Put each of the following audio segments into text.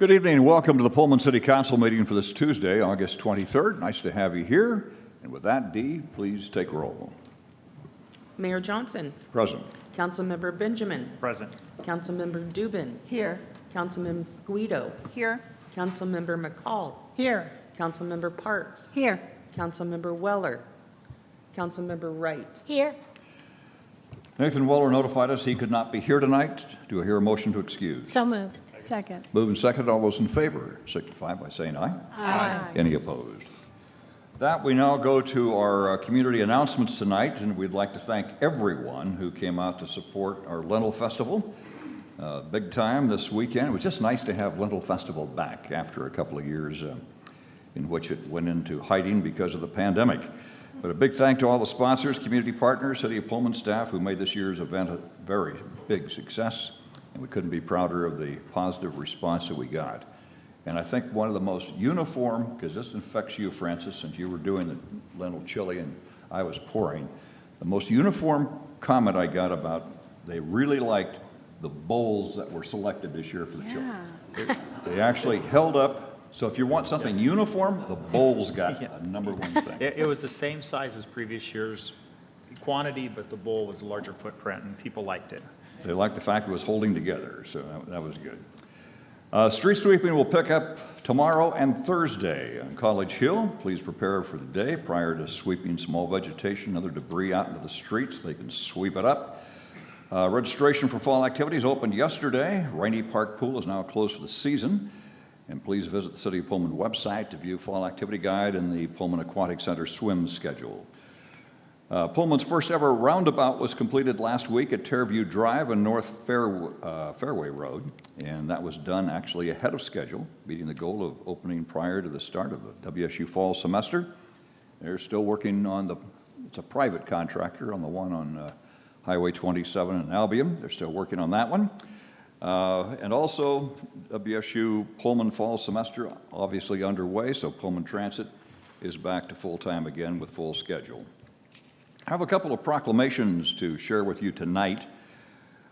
Good evening and welcome to the Pullman City Council meeting for this Tuesday, August 23rd. Nice to have you here. And with that, Dee, please take roll. Mayor Johnson. Present. Councilmember Benjamin. Present. Councilmember Dubin. Here. Councilmember Guido. Here. Councilmember McCall. Here. Councilmember Parks. Here. Councilmember Weller. Councilmember Wright. Here. Nathan Weller notified us he could not be here tonight. Do I hear a motion to excuse? So moved. Second. Moved and seconded. All those in favor signify by saying aye. Aye. Any opposed? That we now go to our community announcements tonight, and we'd like to thank everyone who came out to support our Lentil Festival. Big time this weekend. It was just nice to have Lentil Festival back after a couple of years in which it went into hiding because of the pandemic. But a big thank to all the sponsors, community partners, City of Pullman staff who made this year's event a very big success, and we couldn't be prouder of the positive response that we got. And I think one of the most uniform, because this affects you, Francis, since you were doing the lentil chili and I was pouring, the most uniform comment I got about they really liked the bowls that were selected this year for the chili. They actually held up. So if you want something uniform, the bowls got a number one thing. It was the same size as previous years, quantity, but the bowl was a larger footprint, and people liked it. They liked the fact it was holding together, so that was good. Street sweeping will pick up tomorrow and Thursday on College Hill. Please prepare for the day prior to sweeping small vegetation, other debris out into the streets. They can sweep it up. Registration for fall activities opened yesterday. Rainy Park Pool is now closed for the season. And please visit the City of Pullman website to view fall activity guide and the Pullman Aquatic Center swim schedule. Pullman's first ever roundabout was completed last week at Terreview Drive and North Fairway Road, and that was done actually ahead of schedule, meeting the goal of opening prior to the start of the WSU fall semester. They're still working on it's a private contractor on the one on Highway 27 in Albion. They're still working on that one. And also, WSU Pullman fall semester obviously underway, so Pullman Transit is back to full-time again with full schedule. I have a couple of proclamations to share with you tonight.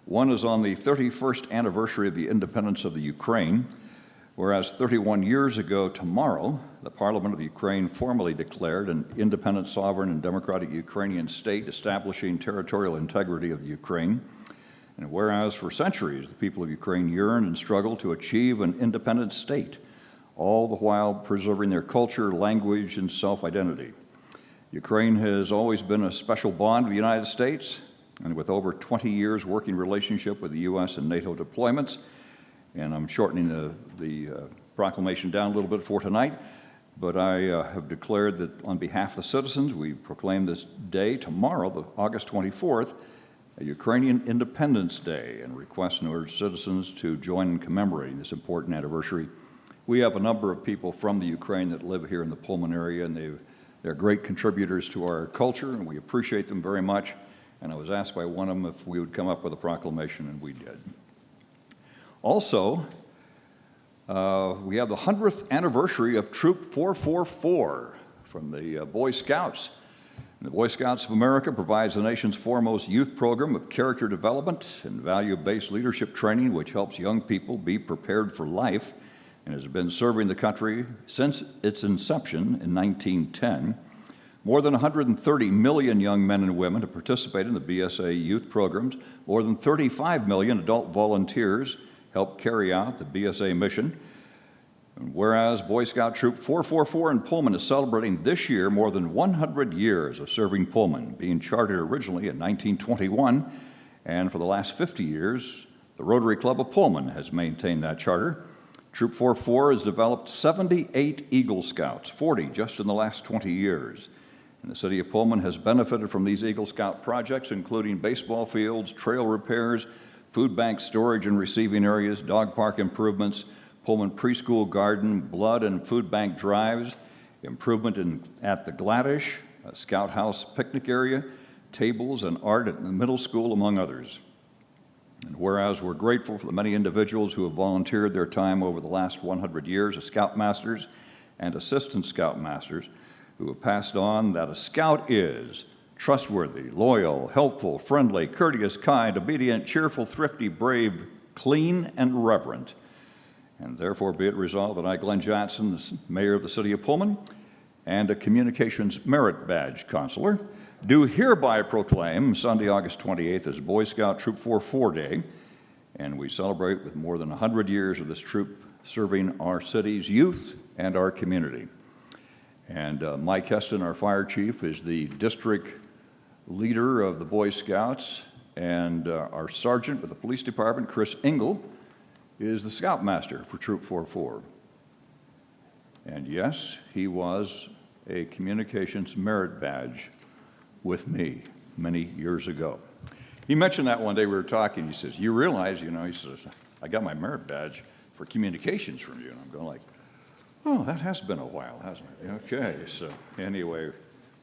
One is on the 31st anniversary of the independence of the Ukraine, whereas 31 years ago tomorrow, the Parliament of Ukraine formally declared an independent, sovereign, and democratic Ukrainian state establishing territorial integrity of the Ukraine. And whereas for centuries the people of Ukraine yearned and struggled to achieve an independent state, all the while preserving their culture, language, and self-identity. Ukraine has always been a special bond with the United States, and with over 20 years working relationship with the U.S. and NATO deployments, and I'm shortening the proclamation down a little bit for tonight, but I have declared that on behalf of the citizens, we proclaim this day tomorrow, August 24th, a Ukrainian Independence Day, and request and urge citizens to join in commemorating this important anniversary. We have a number of people from the Ukraine that live here in the Pullman area, and they're great contributors to our culture, and we appreciate them very much. And I was asked by one of them if we would come up with a proclamation, and we did. Also, we have the 100th anniversary of Troop 444 from the Boy Scouts. The Boy Scouts of America provides the nation's foremost youth program of character development and value-based leadership training, which helps young people be prepared for life, and has been serving the country since its inception in 1910. More than 130 million young men and women have participated in the BSA youth programs. More than 35 million adult volunteers help carry out the BSA mission. And whereas Boy Scout Troop 444 in Pullman is celebrating this year more than 100 years of serving Pullman, being chartered originally in 1921, and for the last 50 years, the Rotary Club of Pullman has maintained that charter. Troop 444 has developed 78 Eagle Scouts, 40 just in the last 20 years. And the City of Pullman has benefited from these Eagle Scout projects, including baseball fields, trail repairs, food bank storage and receiving areas, dog park improvements, Pullman preschool garden, blood and food bank drives, improvement at the Gladish, a Scout House picnic area, tables and art at the middle school, among others. And whereas we're grateful for the many individuals who have volunteered their time over the last 100 years as Scoutmasters and Assistant Scoutmasters who have passed on that a Scout is trustworthy, loyal, helpful, friendly, courteous, kind, obedient, cheerful, thrifty, brave, clean, and reverent. And therefore be it resolved that I, Glenn Johnson, the mayor of the city of Pullman, and a communications merit badge counselor, do hereby proclaim Sunday, August 28th as Boy Scout Troop 44 Day, and we celebrate with more than 100 years of this troop serving our city's youth and our community. And Mike Heston, our fire chief, is the district leader of the Boy Scouts, and our sergeant with the police department, Chris Engel, is the scoutmaster for Troop 44. And yes, he was a communications merit badge with me many years ago. He mentioned that one day we were talking. He says, you realize, you know, he says, I got my merit badge for communications from you. And I'm going like, oh, that has been a while, hasn't it? Okay, so anyway,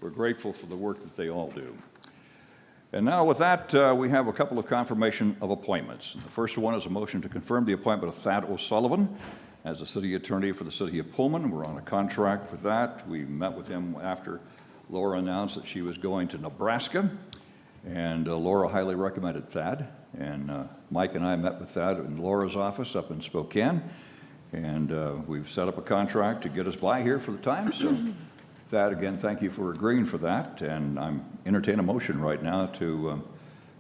we're grateful for the work that they all do. And now with that, we have a couple of confirmation of appointments. The first one is a motion to confirm the appointment of Thad O'Sullivan as the city attorney for the city of Pullman. We're on a contract with that. We met with him after Laura announced that she was going to Nebraska, and Laura highly recommended Thad. And Mike and I met with Thad in Laura's office up in Spokane, and we've set up a contract to get us by here for the time. So Thad, again, thank you for agreeing for that, and I'm entertaining a motion right now to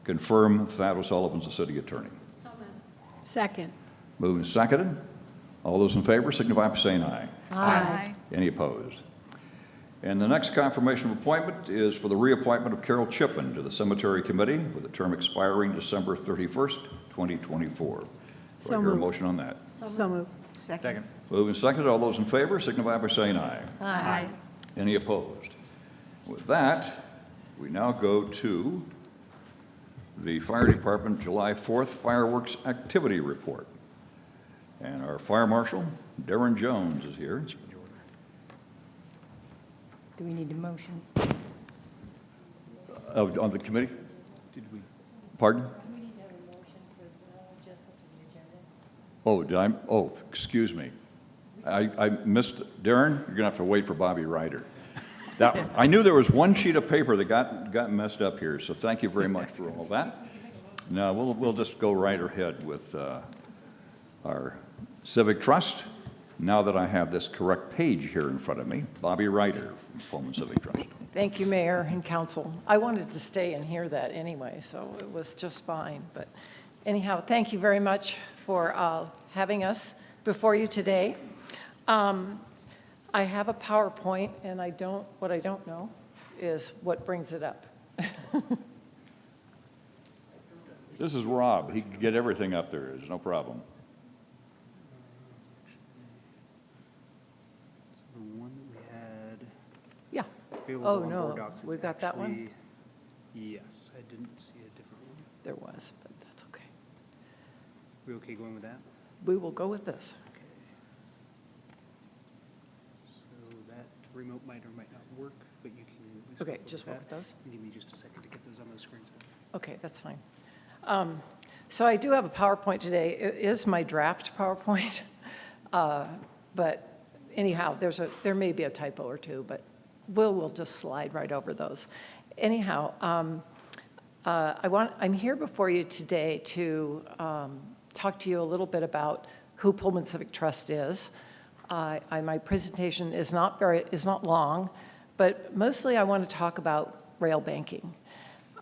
confirm Thad O'Sullivan's the city attorney. So moved. Second. Moved and seconded. All those in favor signify by saying aye. Aye. Any opposed? And the next confirmation of appointment is for the reappointment of Carol Chippen to the Cemetery Committee with a term expiring December 31st, 2024. Do So I hear a moved. motion on that? So moved. Second. Moved and seconded. All those in favor signify by saying aye. Aye. Any opposed? With that, we now go to the Fire Department July 4th Fireworks Activity Report. And our Fire Marshal, Darren Jones, is here. Do we need a motion? On the committee? Did we? Pardon? We need to have a motion for the adjustment to the agenda. Oh, did I? Oh, excuse me. I missed, Darren, you're going to have to wait for Bobby Ryder. I knew there was one sheet of paper that got messed up here, so thank you very much for all that. Now, we'll just go right ahead with our Civic Trust. Now that I have this correct page here in front of me, Bobby Ryder, Pullman Civic Trust. Thank you, Mayor and Council. I wanted to stay and hear that anyway, so it was just fine. But anyhow, thank you very much for having us before you today. I have a PowerPoint, and what I don't know is what brings it up. This is Rob. He can get everything up there. There's no problem. The one that we had Yeah. available Oh, on no, board docs, it's we've got that one? actually- Yes, I didn't see a different one. There was, but that's okay. We okay going with that? We will go with this. Okay. So that remote might or might not work, but you can at least Okay, work with just work that. with those? Give me just a second to get those on those screens. Okay, that's fine. So I do have a PowerPoint today. It is my draft PowerPoint. But anyhow, there may be a typo or two, but we'll just slide right over those. Anyhow, I'm here before you today to talk to you a little bit about who Pullman Civic Trust is. My presentation is not long, but mostly I want to talk about rail banking.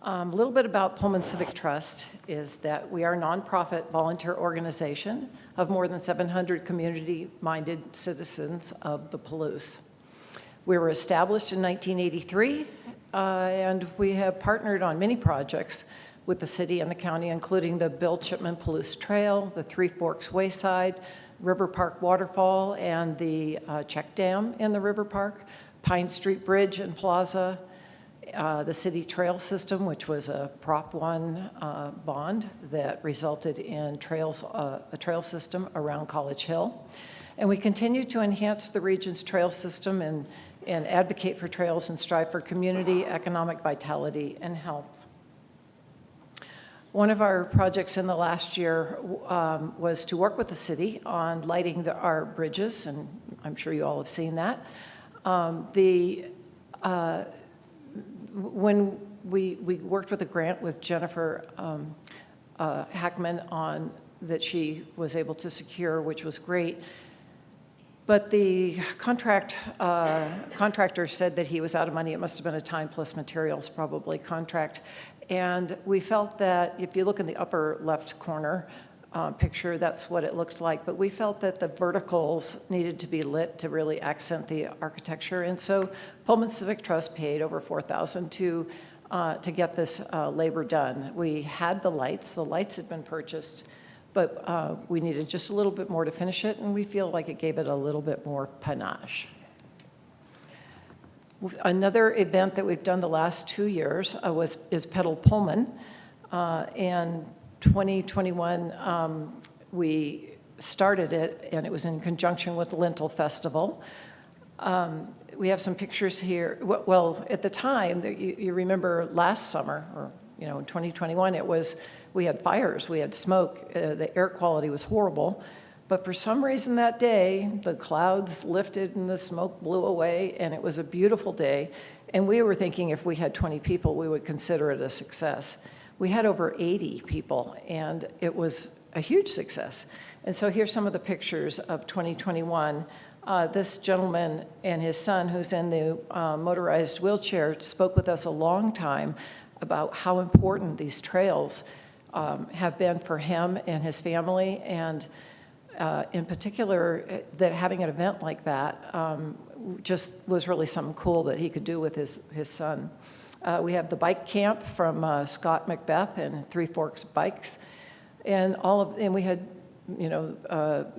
A little bit about Pullman Civic Trust is that we are a nonprofit volunteer organization of more than 700 community-minded citizens of the Palouse. We were established in 1983, and we have partnered on many projects with the city and the county, including the Bill Chippen Palouse Trail, the Three Forks Wayside, River Park Waterfall, and the check dam in the River Park, Pine Street Bridge and Plaza, the city trail system, which was a Prop 1 bond that resulted in a trail system around College Hill. And we continue to enhance the region's trail system and advocate for trails and strive for community, economic vitality, and health. One of our projects in the last year was to work with the city on lighting our bridges, and I'm sure you all have seen that. When we worked with a grant with Jennifer Hackman on that she was able to secure, which was great. But the contractor said that he was out of money. It must have been a time plus materials probably contract. And we felt that if you look in the upper left corner picture, that's what it looked like. But we felt that the verticals needed to be lit to really accent the architecture. And so Pullman Civic Trust paid over $4,000 to get this labor done. We had the lights. The lights had been purchased, but we needed just a little bit more to finish it, and we feel like it gave it a little bit more panache. Another event that we've done the last 2 years is Pedal Pullman. And 2021, we started it, and it was in conjunction with the Lentil Festival. We have some pictures here. Well, at the time, you remember last summer, or in 2021, we had fires, we had smoke, the air quality was horrible. But for some reason that day, the clouds lifted and the smoke blew away, and it was a beautiful day. And we were thinking if we had 20 people, we would consider it a success. We had over 80 people, and it was a huge success. And so here's some of the pictures of 2021. This gentleman and his son, who's in the motorized wheelchair, spoke with us a long time about how important these trails have been for him and his family, and in particular, that having an event like that just was really something cool that he could do with his son. We have the bike camp from Scott Macbeth and Three Forks Bikes, and we had,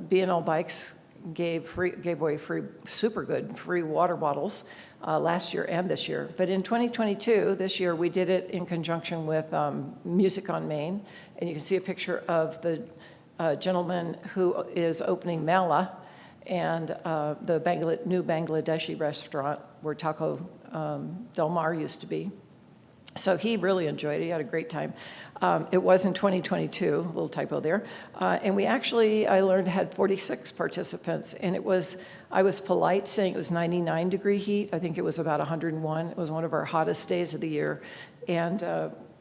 B&L Bikes gave away super good free water bottles last year and this year. But in 2022, this year, we did it in conjunction with Music on Main, and you can see a picture of the gentleman who is opening Mala and the new Bangladeshi restaurant where Taco Del Mar used to be. So he really enjoyed it. He had a great time. It was in 2022, a little typo there. And we actually, I learned, had 46 participants. And I was polite saying it was 99-degree heat. I think it was about 101. It was one of our hottest days of the year. And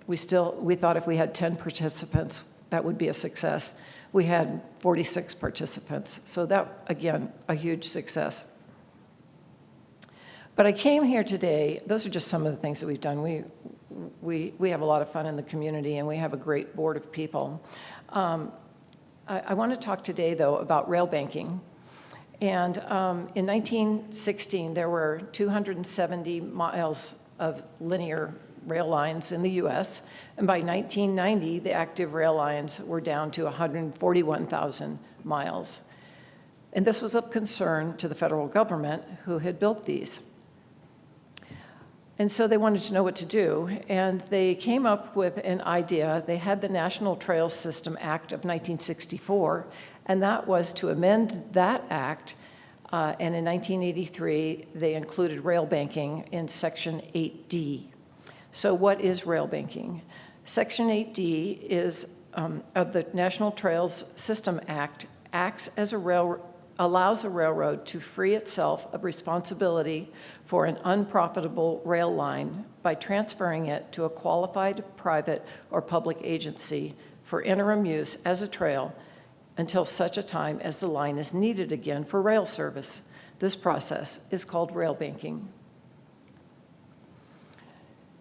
we thought if we had 10 participants, that would be a success. We had 46 participants. So that, again, a huge success. But I came here today, those are just some of the things that we've done. We have a lot of fun in the community, and we have a great board of people. I want to talk today, though, about rail banking. And in 1916, there were 270 miles of linear rail lines in the U.S., and by 1990, the active rail lines were down to 141,000 miles. And this was of concern to the federal government, who had built these. And so they wanted to know what to do, and they came up with an idea. They had the National Trails System Act of 1964, and that was to amend that act, and in 1983, they included rail banking in Section 8D. So what is rail banking? Section 8D is, of the National Trails System Act, allows a railroad to free itself of responsibility for an unprofitable rail line by transferring it to a qualified private or public agency for interim use as a trail until such a time as the line is needed again for rail service. This process is called rail banking.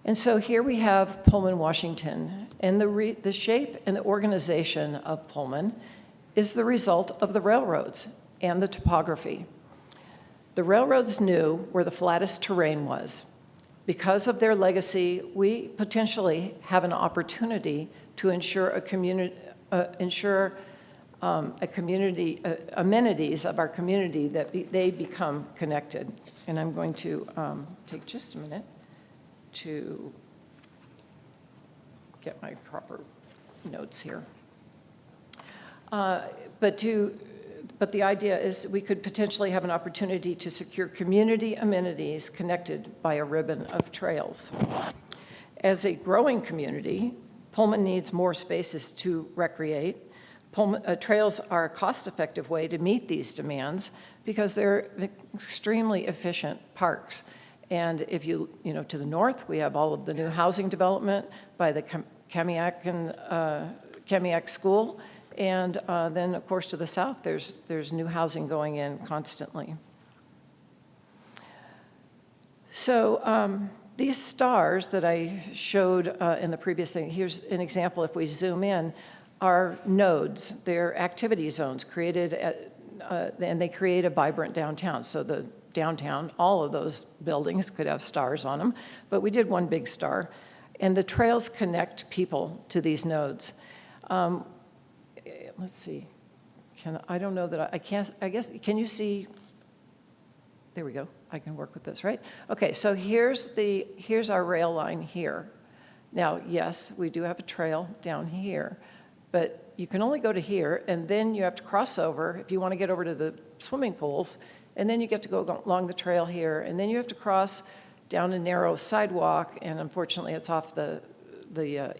And so here we have Pullman, Washington, and the shape and the organization of Pullman is the result of the railroads and the topography. The railroads knew where the flattest terrain was. Because of their legacy, we potentially have an opportunity to ensure amenities of our community that they become connected. And I'm going to take just a minute to get my proper notes here. But the idea is we could potentially have an opportunity to secure community amenities connected by a ribbon of trails. As a growing community, Pullman needs more spaces to recreate. Trails are a cost-effective way to meet these demands because they're extremely efficient parks. And if to the north, we have all of the new housing development by the Kamiak School. And then, of course, to the south, there's new housing going in constantly. So these stars that I showed in the previous thing, here's an example. If we zoom in, are nodes. They're activity zones created and they create a vibrant downtown. So the downtown, all of those buildings could have stars on them, but we did one big star. And the trails connect people to these nodes. Let's see. I don't know that I can't, I guess, can you see? There we go. I can work with this, right? Okay, so here's our rail line here. Now, yes, we do have a trail down here, but you can only go to here, and then you have to cross over if you want to get over to the swimming pools, and then you get to go along the trail here, and then you have to cross down a narrow sidewalk, and unfortunately it's off the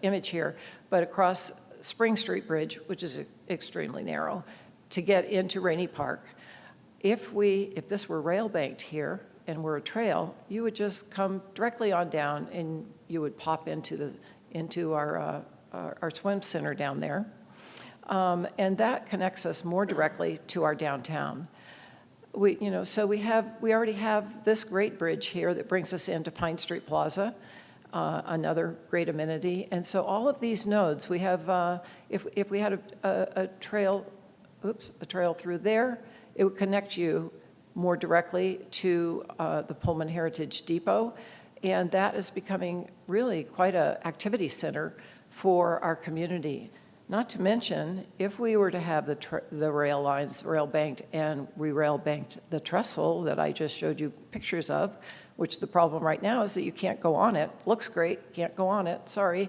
image here, but across Spring Street Bridge, which is extremely narrow, to get into Rainey Park. If this were rail banked here and were a trail, you would just come directly on down and you would pop into our swim center down there. And that connects us more directly to our downtown. So we already have this great bridge here that brings us into Pine Street Plaza, another great amenity. And so all of these nodes, we have, if we had a trail through there, it would connect you more directly to the Pullman Heritage Depot. And that is becoming really quite an activity center for our community. Not to mention, if we were to have the rail lines rail banked and we rail banked the trestle that I just showed you pictures of, which the problem right now is that you can't go on it. Looks great, can't go on it, sorry.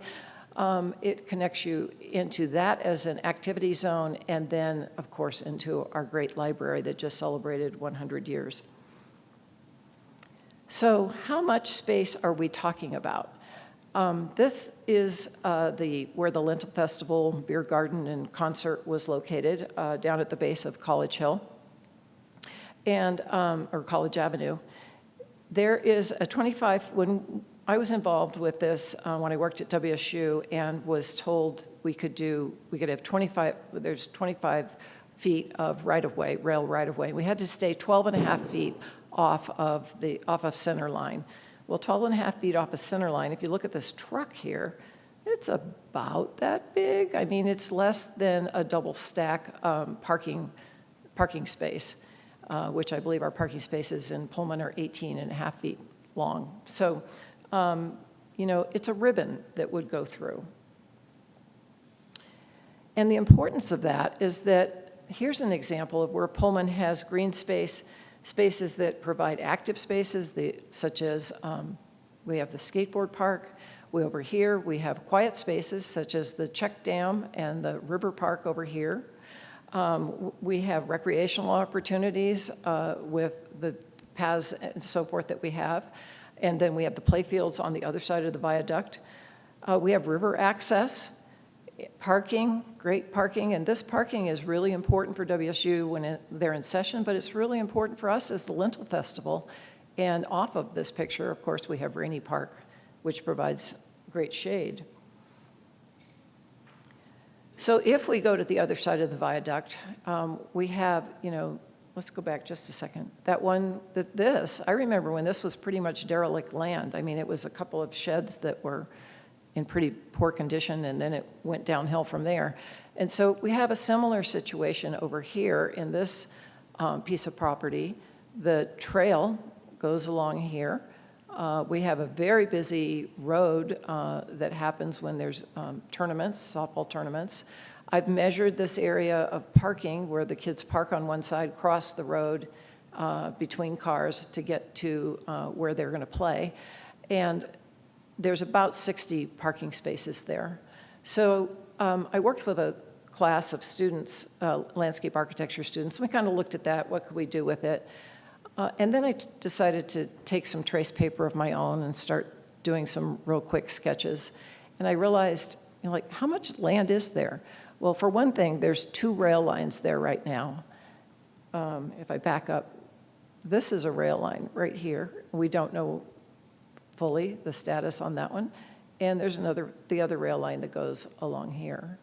It connects you into that as an activity zone, and then, of course, into our great library that just celebrated 100 years. So how much space are we talking about? This is where the Lentil Festival, Beer Garden, and Concert was located, down at the base of College Hill, or College Avenue. There is a 25, when I was involved with this when I worked at WSU and was told we could have 25, there's 25 feet of right-of-way, rail right-of-way. We had to stay 12 and a half feet off of center line. Well, 12 and a half feet off of center line, if you look at this truck here, it's about that big. I mean, it's less than a double stack parking space, which I believe our parking spaces in Pullman are 18 and a half feet long. So, it's a ribbon that would go through. And the importance of that is that here's an example of where Pullman has green spaces that provide active spaces, such as we have the skateboard park. Over here, we have quiet spaces, such as the check dam and the river park over here. We have recreational opportunities with the paths and so forth that we have. And then we have the playfields on the other side of the viaduct. We have river access, parking, great parking, and this parking is really important for WSU when they're in session, but it's really important for us as the Lentil Festival. And off of this picture, of course, we have Rainey Park, which provides great shade. So if we go to the other side of the viaduct, we have, let's go back just a second. I remember when this was pretty much derelict land. I mean, it was a couple of sheds that were in pretty poor condition, and then it went downhill from there. And so we have a similar situation over here in this piece of property. The trail goes along here. We have a very busy road that happens when there's tournaments, softball tournaments. I've measured this area of parking where the kids park on one side, cross the road between cars to get to where they're going to play. And there's about 60 parking spaces there. So I worked with a class of students, landscape architecture students. We kind of looked at that, what could we do with it? And then I decided to take some trace paper of my own and start doing some real quick sketches. And I realized, how much land is there? Well, for one thing, there's 2 rail lines there right now. If I back up, this is a rail line right here. We don't know fully the status on that one. And there's the other rail line that goes along here.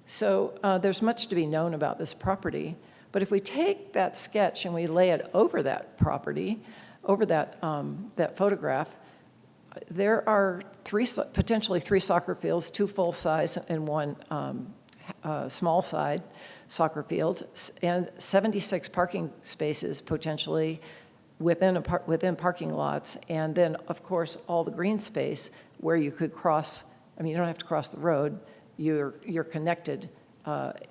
So there's much to be known about this property, but if we take that sketch and we lay it over that property, over that, that photograph, there are potentially three soccer fields, 2 full-size and 1 small-side soccer field, and 76 parking spaces potentially within parking lots, and then, of course, all the green space where you could cross. I mean, you don't have to cross the road. You're connected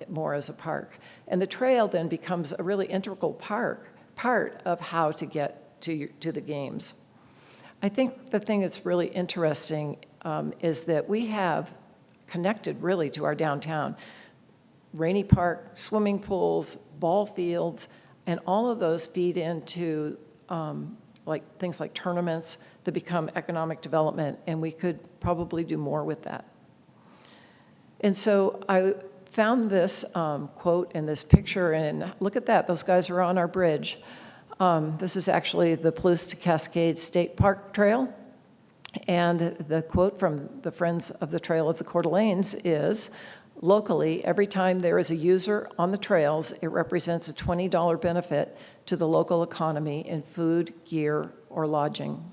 more as a park. And the trail then becomes a really integral part of how to get to the games. I think the thing that's really interesting is that we have connected really to our downtown. Rainy Park, swimming pools, ball fields, and all of those feed into things like tournaments that become economic development, and we could probably do more with that. And so I found this quote in this picture, and look at that, those guys are on our bridge. This is actually the Palouse to Cascade State Park Trail, and the quote from the Friends of the Trail of the Coeur d'Alenes is, locally, every time there is a user on the trails, it represents a $20 benefit to the local economy in food, gear, or lodging.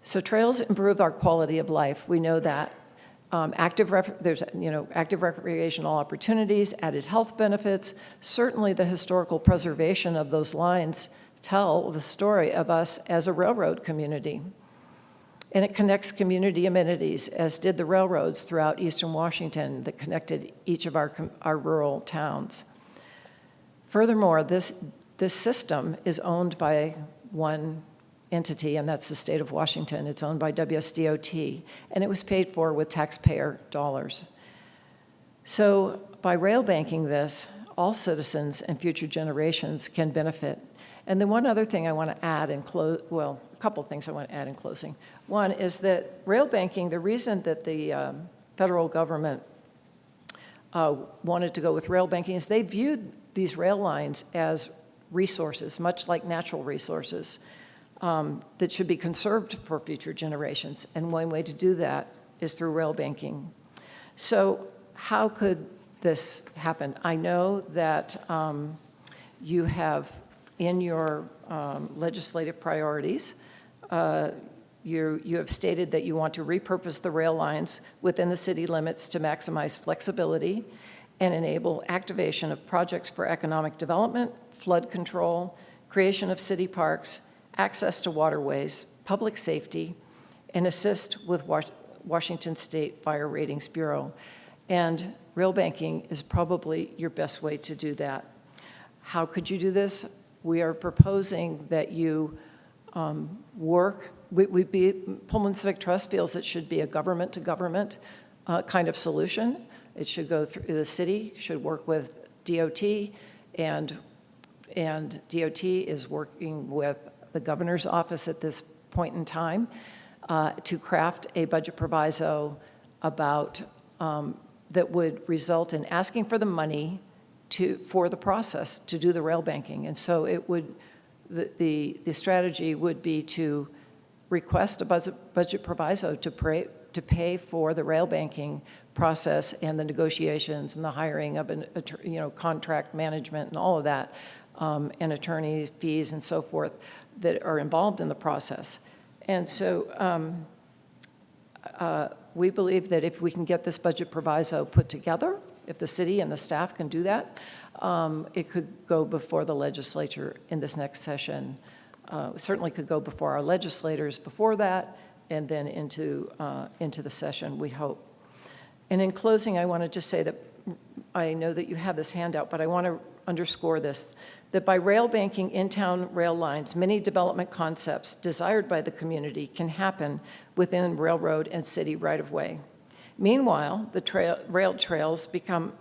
So trails improve our quality of life. We know that. There's active recreational opportunities, added health benefits. Certainly the historical preservation of those lines tell the story of us as a railroad community. And it connects community amenities, as did the railroads throughout eastern Washington that connected each of our rural towns. Furthermore, this system is owned by one entity, and that's the state of Washington. It's owned by WSDOT, and it was paid for with taxpayer dollars. So by rail banking this, all citizens and future generations can benefit. And then one other thing I want to add in a couple of things I want to add in closing. One is that rail banking, the reason that the federal government wanted to go with rail banking is they viewed these rail lines as resources, much like natural resources, that should be conserved for future generations. And one way to do that is through rail banking. So how could this happen? I know that you have in your legislative priorities, you have stated that you want to repurpose the rail lines within the city limits to maximize flexibility and enable activation of projects for economic development, flood control, creation of city parks, access to waterways, public safety, and assist with Washington State Fire Ratings Bureau. And rail banking is probably your best way to do that. How could you do this? We are proposing that you work. Pullman Civic Trust feels it should be a government-to-government kind of solution. It should go through the city, should work with DOT, and DOT is working with the governor's office at this point in time to craft a budget proviso about that would result in asking for the money for the process to do the rail banking. And so it would, the strategy would be to request a budget proviso to pay for the rail banking process and the negotiations and the hiring of contract management and all of that, and attorneys, fees, and so forth that are involved in the process. And so we believe that if we can get this budget proviso put together, if the city and the staff can do that, it could go before the legislature in this next session. Certainly could go before our legislators before that, and then into the session, we hope. And in closing, I want to just say that I know that you have this handout, but I want to underscore this, that by rail banking in-town rail lines, many development concepts desired by the community can happen within railroad and city right-of-way. Meanwhile, the rail trails become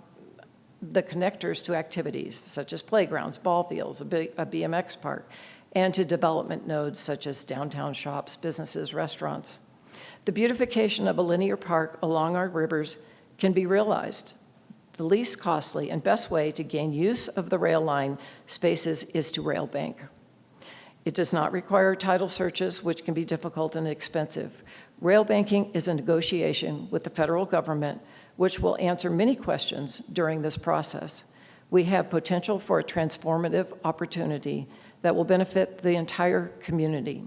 the connectors to activities such as playgrounds, ball fields, a BMX park, and to development nodes such as downtown shops, businesses, restaurants. The beautification of a linear park along our rivers can be realized. The least costly and best way to gain use of the rail line spaces is to rail bank. It does not require title searches, which can be difficult and expensive. Rail banking is a negotiation with the federal government, which will answer many questions during this process. We have potential for a transformative opportunity that will benefit the entire community.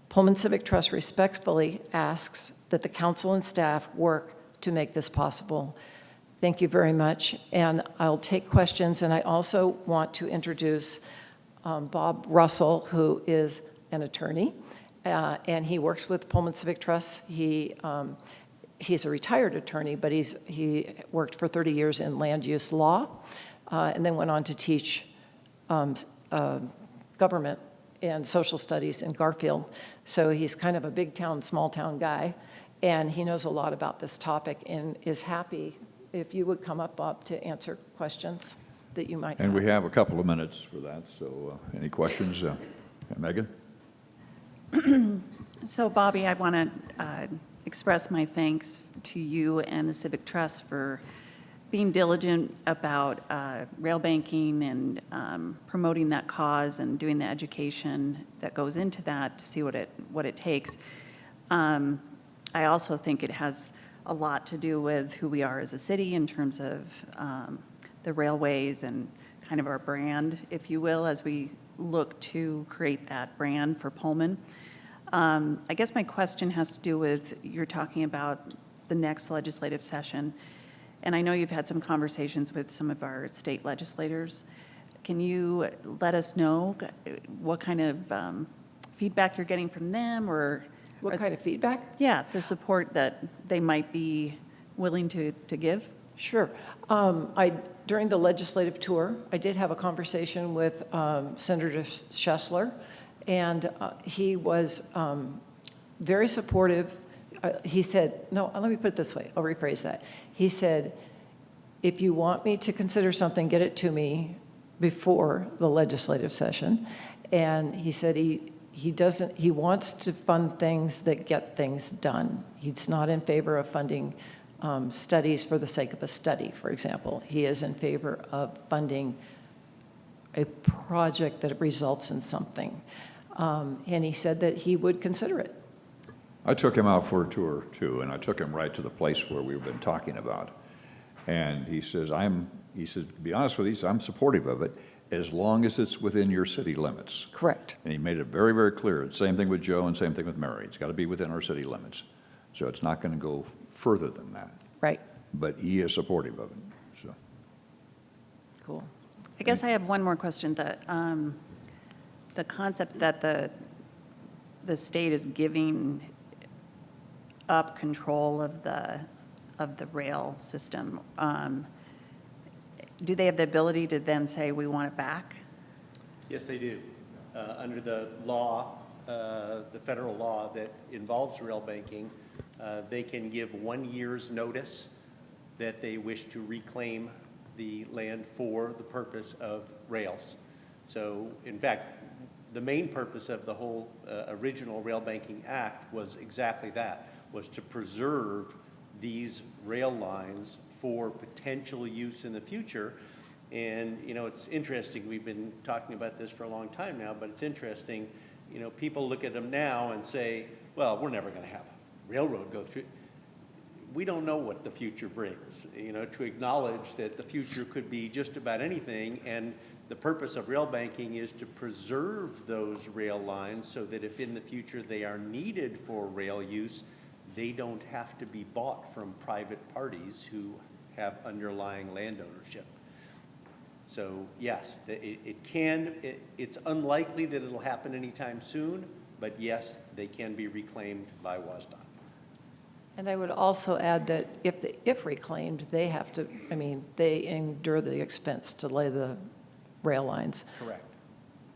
Pullman Civic Trust respectfully asks that the council and staff work to make this possible. Thank you very much, and I'll take questions, and I also want to introduce Bob Russell, who is an attorney, and he works with Pullman Civic Trust. He's a retired attorney, but he worked for 30 years in land use law, and then went on to teach government and social studies in Garfield. So he's kind of a big town, small town guy, and he knows a lot about this topic and is happy if you would come up, Bob, to answer questions that you might have. And we have a couple of minutes for that, so any questions? Megan? So Bobby, I want to express my thanks to you and the Civic Trust for being diligent about rail banking and promoting that cause and doing the education that goes into that to see what it takes. I also think it has a lot to do with who we are as a city in terms of the railways and kind of our brand, if you will, as we look to create that brand for Pullman. I guess my question has to do with, you're talking about the next legislative session, and I know you've had some conversations with some of our state legislators. Can you let us know what kind of feedback you're getting from them, or What kind of feedback? yeah, the support that they might be willing to give? Sure. During the legislative tour, I did have a conversation with Senator Schessler, and he was very supportive. He said, no, let me put it this way. I'll rephrase that. He said, if you want me to consider something, get it to me before the legislative session. And he said he wants to fund things that get things done. He's not in favor of funding studies for the sake of a study, for example. He is in favor of funding a project that results in something. And he said that he would consider it. I took him out for a tour too, and I took him right to the place where we've been talking about. And he says, to be honest with you, I'm supportive of it as long as it's within your city limits. Correct. And he made it very, very clear. Same thing with Joe and same thing with Mary. It's got to be within our city limits. So it's not going to go further than that. Right. But he is supportive of it. So. Cool. I guess I have one more question. The concept that the state is giving up control of the rail system, do they have the ability to then say, we want it back? Yes, they do. Under the law, the federal law that involves rail banking, they can give 1 year's notice that they wish to reclaim the land for the purpose of rails. So, in fact, the main purpose of the whole original Rail Banking Act was exactly that, was to preserve these rail lines for potential use in the future. And, you know, it's interesting, we've been talking about this for a long time now, but it's interesting, you know, people look at them now and say, well, we're never going to have a railroad go through. We don't know what the future brings, you know, to acknowledge that the future could be just about anything, and the purpose of rail banking is to preserve those rail lines so that if in the future they are needed for rail use, they don't have to be bought from private parties who have underlying land ownership. So yes, it's unlikely that it'll happen anytime soon, but yes, they can be reclaimed by WSDOT. And I would also add that if reclaimed, they have to, they endure the expense to lay the rail lines. Correct.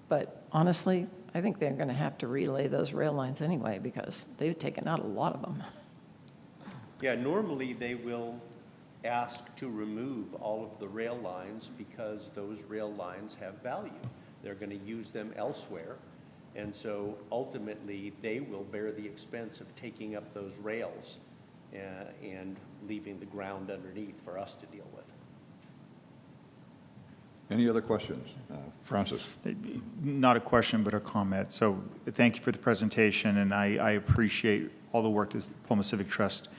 But honestly, I think they're going to have to relay those rail lines anyway because they've taken out a lot of them. Yeah, normally they will ask to remove all of the rail lines because those rail lines have value. They're going to use them elsewhere. And so ultimately, they will bear the expense of taking up those rails and leaving the ground underneath for us to deal with. Any other questions? Francis? Not a question, but a comment. So thank you for the presentation, and I appreciate all the work that Pullman Civic Trust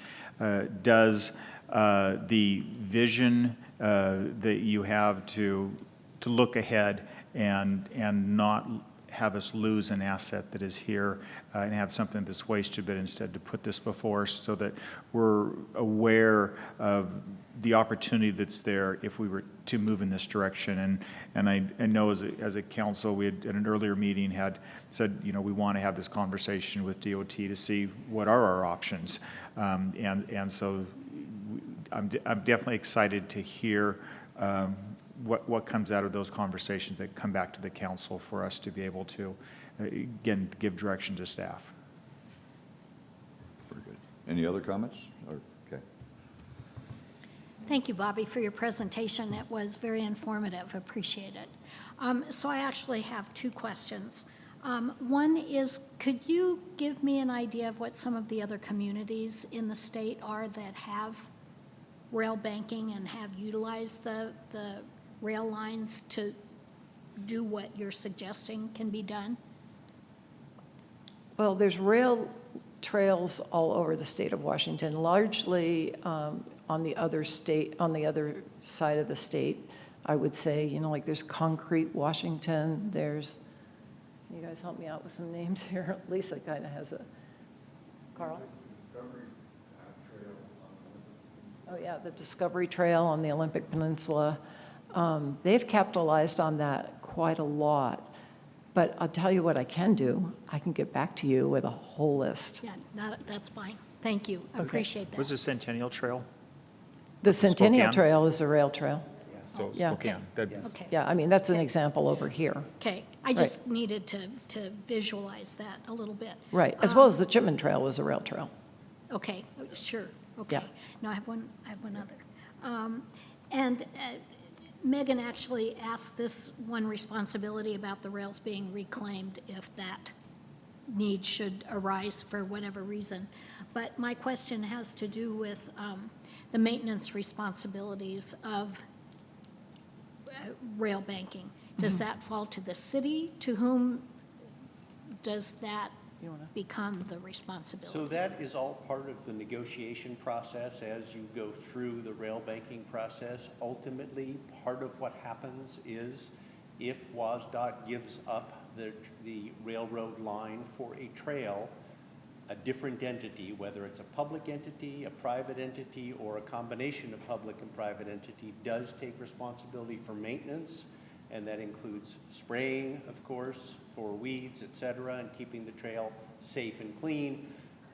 does. The vision that you have to look ahead and not have us lose an asset that is here and have something that's wasted, but instead to put this before us so that we're aware of the opportunity that's there if we were to move in this direction. And I know as a council, we had, at an earlier meeting, had said, you know, we want to have this conversation with DOT to see what are our options. And so I'm definitely excited to hear what comes out of those conversations that come back to the council for us to be able to, again, give direction to staff. Very good. Any other comments? Okay. Thank you, Bobby, for your presentation. It was very informative. Appreciate it. So I actually have two questions. One is, could you give me an idea of what some of the other communities in the state are that have rail banking and have utilized the rail lines to do what you're suggesting can be done? Well, there's rail trails all over the state of Washington, largely on the other side of the state. I would say, you know, like there's Concrete, Washington. There's, you guys help me out with some names here. Lisa kind of has a, Carl? Oh, yeah, the Discovery Trail on the Olympic Peninsula. They've capitalized on that quite a lot. But I'll tell you what I can do. I can get back to you with a whole list. Yeah, that's fine. Thank you. I appreciate that. Was the Centennial Trail? The Centennial Spokane? Trail is a rail trail. So Yeah. Spokane. That'd- Okay. Yeah, I mean, that's an example over here. Okay, I just needed to visualize that a little bit. Right, as well as the Chippen Trail is a rail trail. Okay, sure, okay. Yeah. No, I have one other. And Megan actually asked this one responsibility about the rails being reclaimed if that need should arise for whatever reason. But my question has to do with the maintenance responsibilities of rail banking. Does that fall to the city? To whom does that become the responsibility? So that is all part of the negotiation process as you go through the rail banking process. Ultimately, part of what happens is if WSDOT gives up the railroad line for a trail, a different entity, whether it's a public entity, a private entity, or a combination of public and private entity, does take responsibility for maintenance, and that includes spraying, of course, for weeds, et cetera, and keeping the trail safe and clean.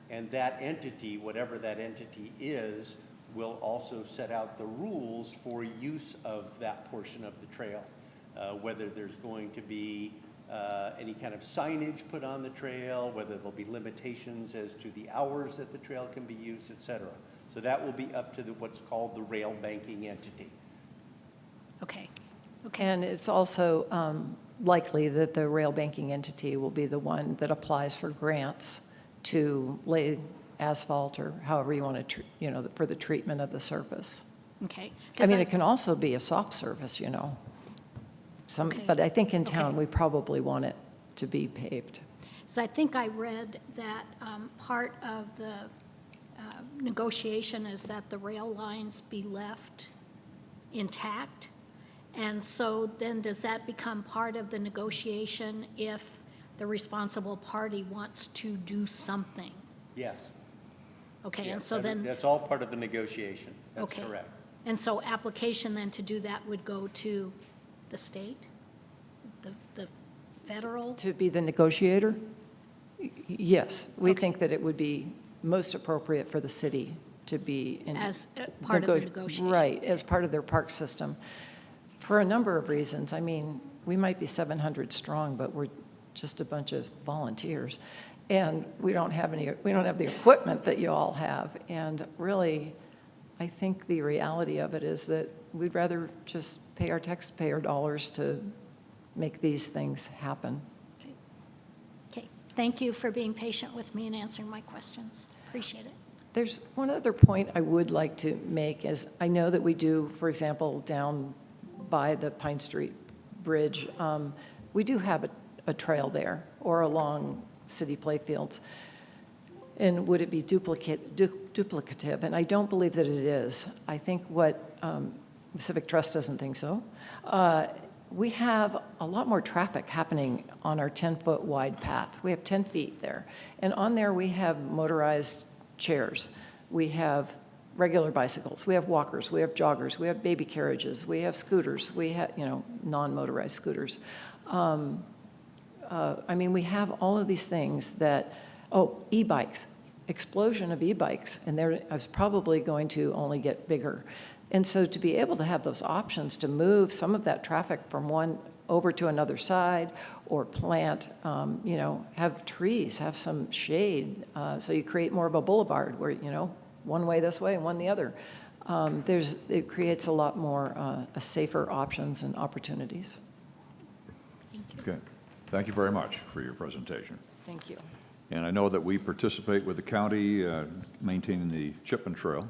And that entity, whatever that entity is, will also set out the rules for use of that portion of the trail, whether there's going to be any kind of signage put on the trail, whether there'll be limitations as to the hours that the trail can be used, et cetera. So that will be up to what's called the rail banking entity. Okay. And it's also likely that the rail banking entity will be the one that applies for grants to lay asphalt or however you want to, for the treatment of the surface. Okay. I mean, it can also be a soft surface, Okay. But I think in town, Okay. we probably want it to be paved. So I think I read that part of the negotiation is that the rail lines be left intact. And so then does that become part of the negotiation if the responsible party wants to do something? Yes. Okay, Yes, and so then, that's all part of the negotiation. That's okay. correct. And so application then to do that would go to the state? The federal? To be the negotiator? Yes, we think that it would be most appropriate for the city to be in. As part of the negotiation? Right, as part of their park system, for a number of reasons. I mean, we might be 700 strong, but we're just a bunch of volunteers. And we don't have the equipment that you all have. And really, I think the reality of it is that we'd rather just pay our taxpayer dollars to make these things happen. Okay, thank you for being patient with me and answering my questions. Appreciate it. There's one other point I would like to make is I know that we do, for example, down by the Pine Street Bridge, we do have a trail there or along city playfields. And would it be duplicative? And I don't believe that it is. I think what Civic Trust doesn't think so. We have a lot more traffic happening on our 10-foot wide path. We have 10 feet there. And on there, we have motorized chairs. We have regular bicycles. We have walkers. We have joggers. We have baby carriages. We have scooters. We have, non-motorized scooters. I mean, we have all of these things that, e-bikes, explosion of e-bikes, and they're probably going to only get bigger. And so to be able to have those options to move some of that traffic from one over to another side or plant, have trees, have some shade, so you create more of a boulevard where, one way this way and one the other. It creates a lot more safer options and opportunities. Okay. Thank you very much for your presentation. Thank you. And I know that we participate with the county maintaining the Chippen Trail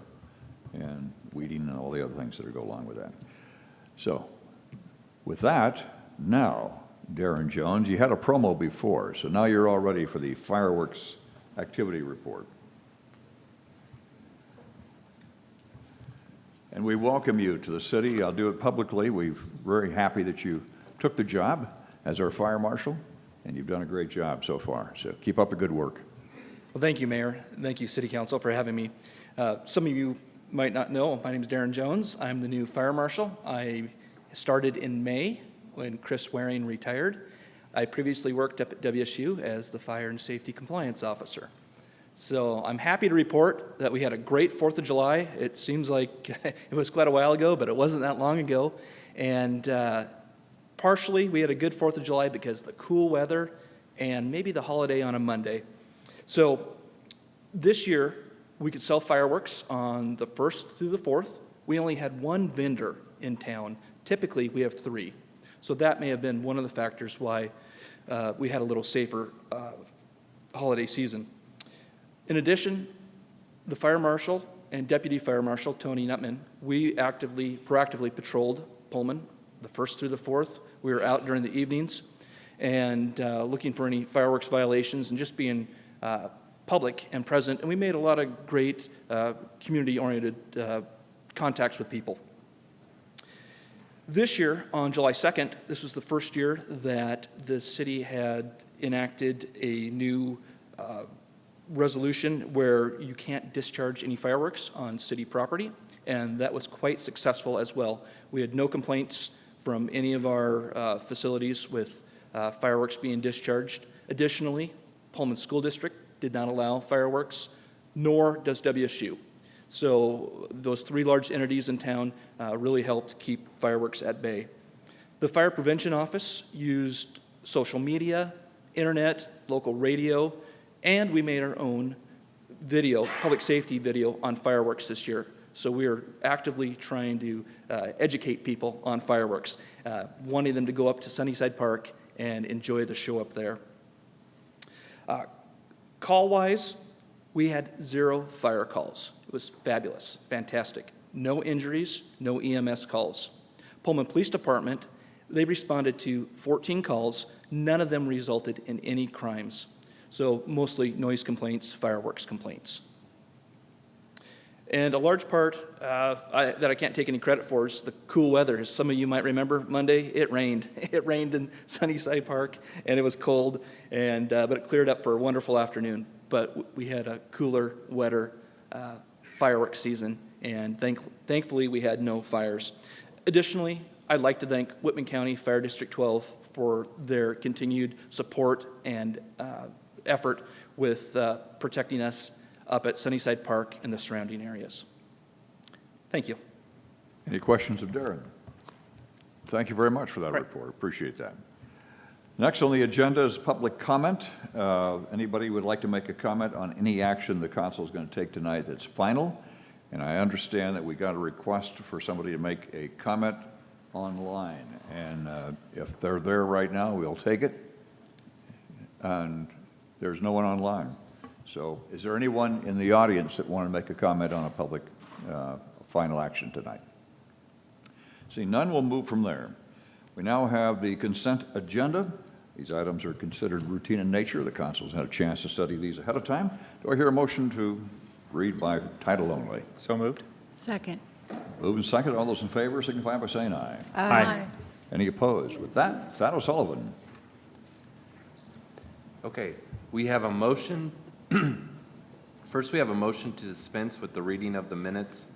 and weeding and all the other things that go along with that. So with that, now, Darren Jones, you had a promo before, so now you're all ready for the fireworks activity report. And we welcome you to the city. I'll do it publicly. We're very happy that you took the job as our fire marshal, and you've done a great job so far. So keep up the good work. Well, thank you, Mayor. Thank you, City Council, for having me. Some of you might not know, my name is Darren Jones. I'm the new fire marshal. I started in May when Chris Waring retired. I previously worked up at WSU as the Fire and Safety Compliance Officer. So I'm happy to report that we had a great 4th of July. It seems like it was quite a while ago, but it wasn't that long ago. And partially, we had a good 4th of July because of the cool weather and maybe the holiday on a Monday. So this year, we could sell fireworks on the 1st through the 4th. We only had one vendor in town. Typically, we have 3. So that may have been one of the factors why we had a little safer holiday season. In addition, the fire marshal and deputy fire marshal, Tony Nutman, we proactively patrolled Pullman the 1st through the 4th. We were out during the evenings and looking for any fireworks violations and just being public and present. And we made a lot of great community-oriented contacts with people. This year, on July 2nd, this was the first year that the city had enacted a new resolution where you can't discharge any fireworks on city property, and that was quite successful as well. We had no complaints from any of our facilities with fireworks being discharged. Additionally, Pullman School District did not allow fireworks, nor does WSU. So those 3 large entities in town really helped keep fireworks at bay. The Fire Prevention Office used social media, internet, local radio, and we made our own video, public safety video on fireworks this year. So we are actively trying to educate people on fireworks, wanting them to go up to Sunnyside Park and enjoy the show up there. Call-wise, we had 0 fire calls. It was fabulous, fantastic. No injuries, no EMS calls. Pullman Police Department, they responded to 14 calls. None of them resulted in any crimes. So mostly noise complaints, fireworks complaints. And a large part that I can't take any credit for is the cool weather. As some of you might remember, Monday, it rained. It rained in Sunnyside Park, and it was cold, and but it cleared up for a wonderful afternoon. But we had a cooler, wetter fireworks season, and thankfully we had no fires. Additionally, I'd like to thank Whitman County Fire District 12 for their continued support and effort with protecting us up at Sunnyside Park and the surrounding areas. Thank you. Any questions of Darren? Thank you very much for that report. Appreciate that. Next on the agenda is public comment. Anybody would like to make a comment on any action the council is going to take tonight that's final? And I understand that we got a request for somebody to make a comment online. And if they're there right now, we'll take it. And there's no one online. So is there anyone in the audience that want to make a comment on a public final action tonight? Seeing none, we'll move from there. We now have the consent agenda. These items are considered routine in nature. The council's had a chance to study these ahead of time. Do I hear a motion to read by title only? So moved? Second. Moved and seconded. All those in favor signify by saying aye. Aye. Any opposed? With that, Thad O'Sullivan. Okay, we have a motion. First, we have a motion to dispense with the reading of the minutes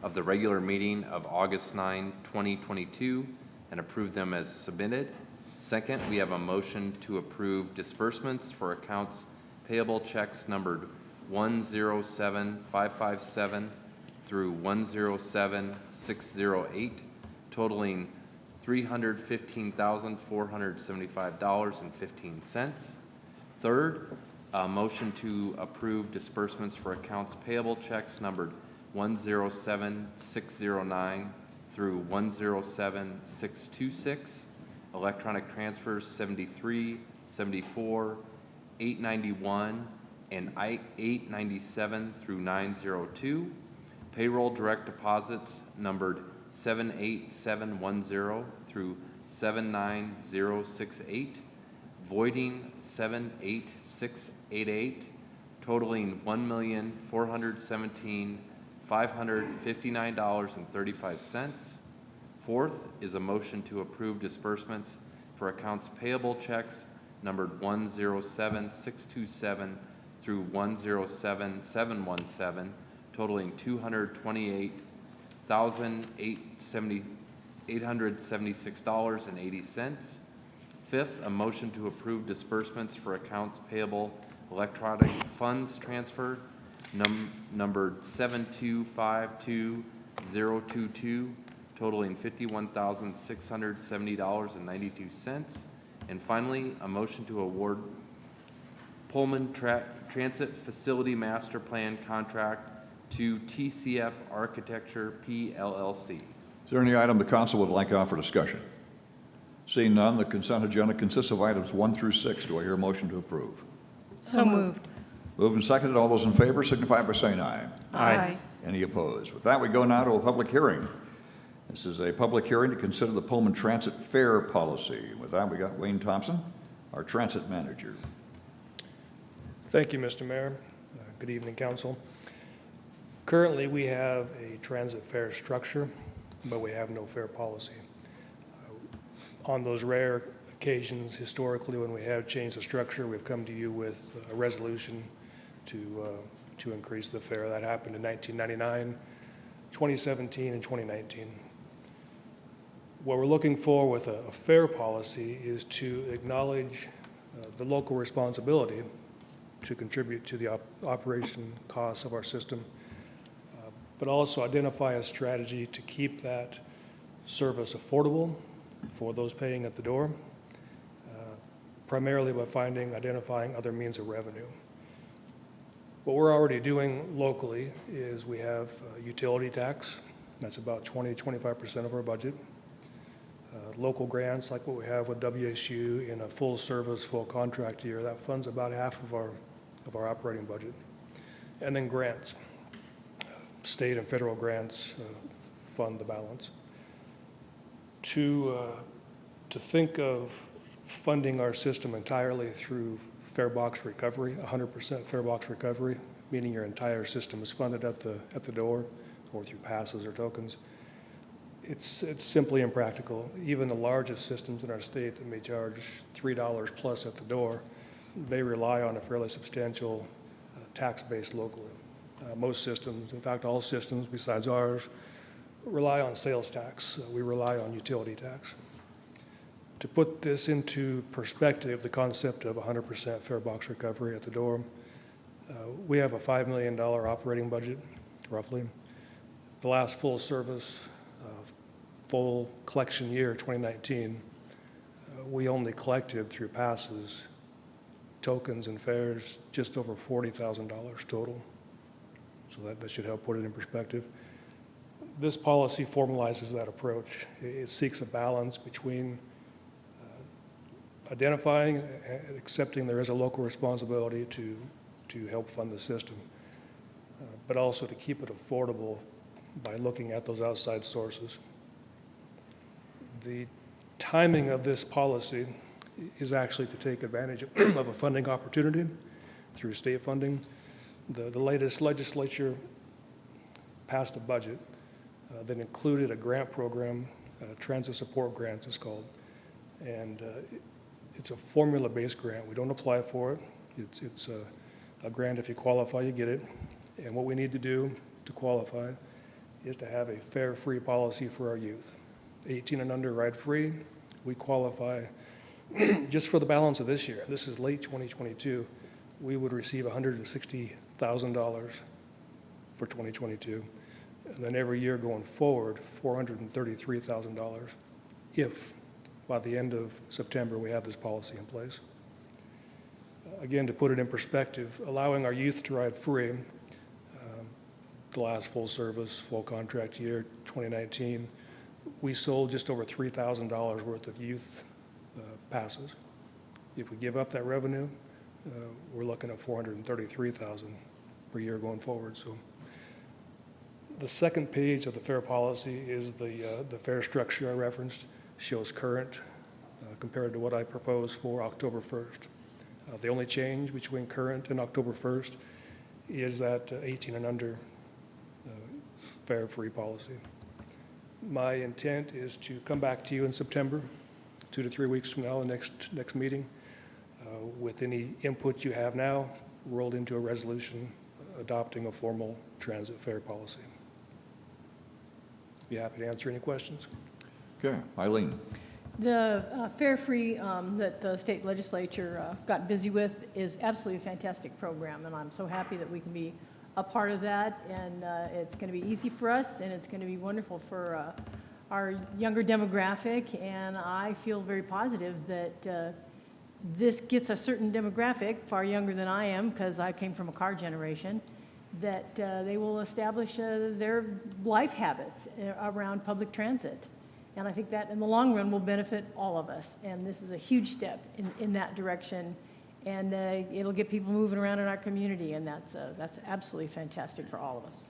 of the regular meeting of August 9, 2022, and approve them as submitted. Second, we have a motion to approve disbursements for accounts payable checks numbered 107557 through 107608, totaling $315,475.15. Third, a motion to approve disbursements for accounts payable checks numbered 107609 through 107626, electronic transfers 73, 74, 891, and 897 through 902, payroll direct deposits numbered 78710 through 79068, voiding 78688, totaling $1,417,559.35. Fourth is a motion to approve disbursements for accounts payable checks numbered 107627 through 107717, totaling $228,876.80. Fifth, a motion to approve disbursements for accounts payable electronic funds transfer numbered 7252022, totaling $51,670.92. And finally, a motion to award Pullman Transit Facility Master Plan contract to TCF Architecture PLLC. Is there any item the council would like to offer discussion? Seeing none, the consent agenda consists of items 1 through 6. Do I hear a motion to approve? So moved. Moved and seconded. All those in favor signify by saying aye. Aye. Any opposed? With that, we go now to a public hearing. This is a public hearing to consider the Pullman Transit Fare Policy. With that, we got Wayne Thompson, our transit manager. Thank you, Mr. Mayor. Good evening, council. Currently, we have a transit fare structure, but we have no fare policy. On those rare occasions, historically, when we have changed the structure, we've come to you with a resolution to increase the fare. That happened in 1999, 2017, and 2019. What we're looking for with a fare policy is to acknowledge the local responsibility to contribute to the operation costs of our system, but also identify a strategy to keep that service affordable for those paying at the door, primarily by identifying other means of revenue. What we're already doing locally is we have utility tax. That's about 20-25% of our budget. Local grants, like what we have with WSU in a full service, full contract year, that funds about half of our operating budget. And then grants. State and federal grants fund the balance. To think of funding our system entirely through fare box recovery, 100% fare box recovery, meaning your entire system is funded at the door or through passes or tokens, it's simply impractical. Even the largest systems in our state that may charge $3 plus at the door, they rely on a fairly substantial tax base locally. Most systems, in fact all systems besides ours, rely on sales tax. We rely on utility tax. To put this into perspective, the concept of 100% fare box recovery at the door, we have a $5 million operating budget, roughly. The last full service, full collection year, 2019, we only collected through passes, tokens, and fares just over $40,000 total. So that should help put it in perspective. This policy formalizes that approach. It seeks a balance between identifying and accepting there is a local responsibility to help fund the system, but also to keep it affordable by looking at those outside sources. The timing of this policy is actually to take advantage of a funding opportunity through state funding. The latest legislature passed a budget that included a grant program, transit support grants it's called, and it's a formula-based grant. We don't apply for it. It's a grant. If you qualify, you get it. And what we need to do to qualify is to have a fare free policy for our youth. 18 and under ride free. We qualify just for the balance of this year. This is late 2022. We would receive $160,000 for 2022. And then every year going forward, $433,000 if by the end of September we have this policy in place. Again, to put it in perspective, allowing our youth to ride free, the last full service, full contract year, 2019, we sold just over $3,000 worth of youth passes. If we give up that revenue, we're looking at $433,000 per year going forward. So the second page of the fare policy is the fare structure I referenced, shows current compared to what I proposed for October 1st. The only change between current and October 1st is that 18 and under fare-free policy. My intent is to come back to you in September, 2 to 3 weeks from now, the next meeting, with any input you have now rolled into a resolution adopting a formal transit fare policy. Be happy to answer any questions. Okay, Eileen. The fare-free that the state legislature got busy with is absolutely a fantastic program, and I'm so happy that we can be a part of that, and it's going to be easy for us, and it's going to be wonderful for our younger demographic, and I feel very positive that this gets a certain demographic, far younger than I am, because I came from a car generation, that they will establish their life habits around public transit. And I think that in the long run will benefit all of us. And this is a huge step in that direction. And it'll get people moving around in our community. And that's absolutely fantastic for all of us.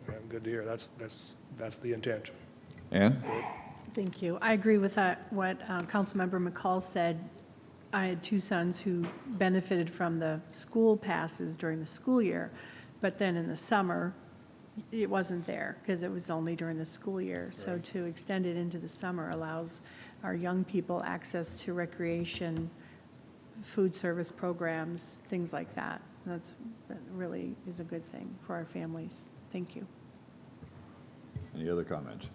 Yeah, good to hear. That's the intent. Ann? Thank you. I agree with what Councilmember McCall said. I had two sons who benefited from the school passes during the school year, but then in the summer, it wasn't there because it was only during the school year. Right. So to extend it into the summer allows our young people access to recreation, food service programs, things like that. That really is a good thing for our families. Thank you. Any other comments?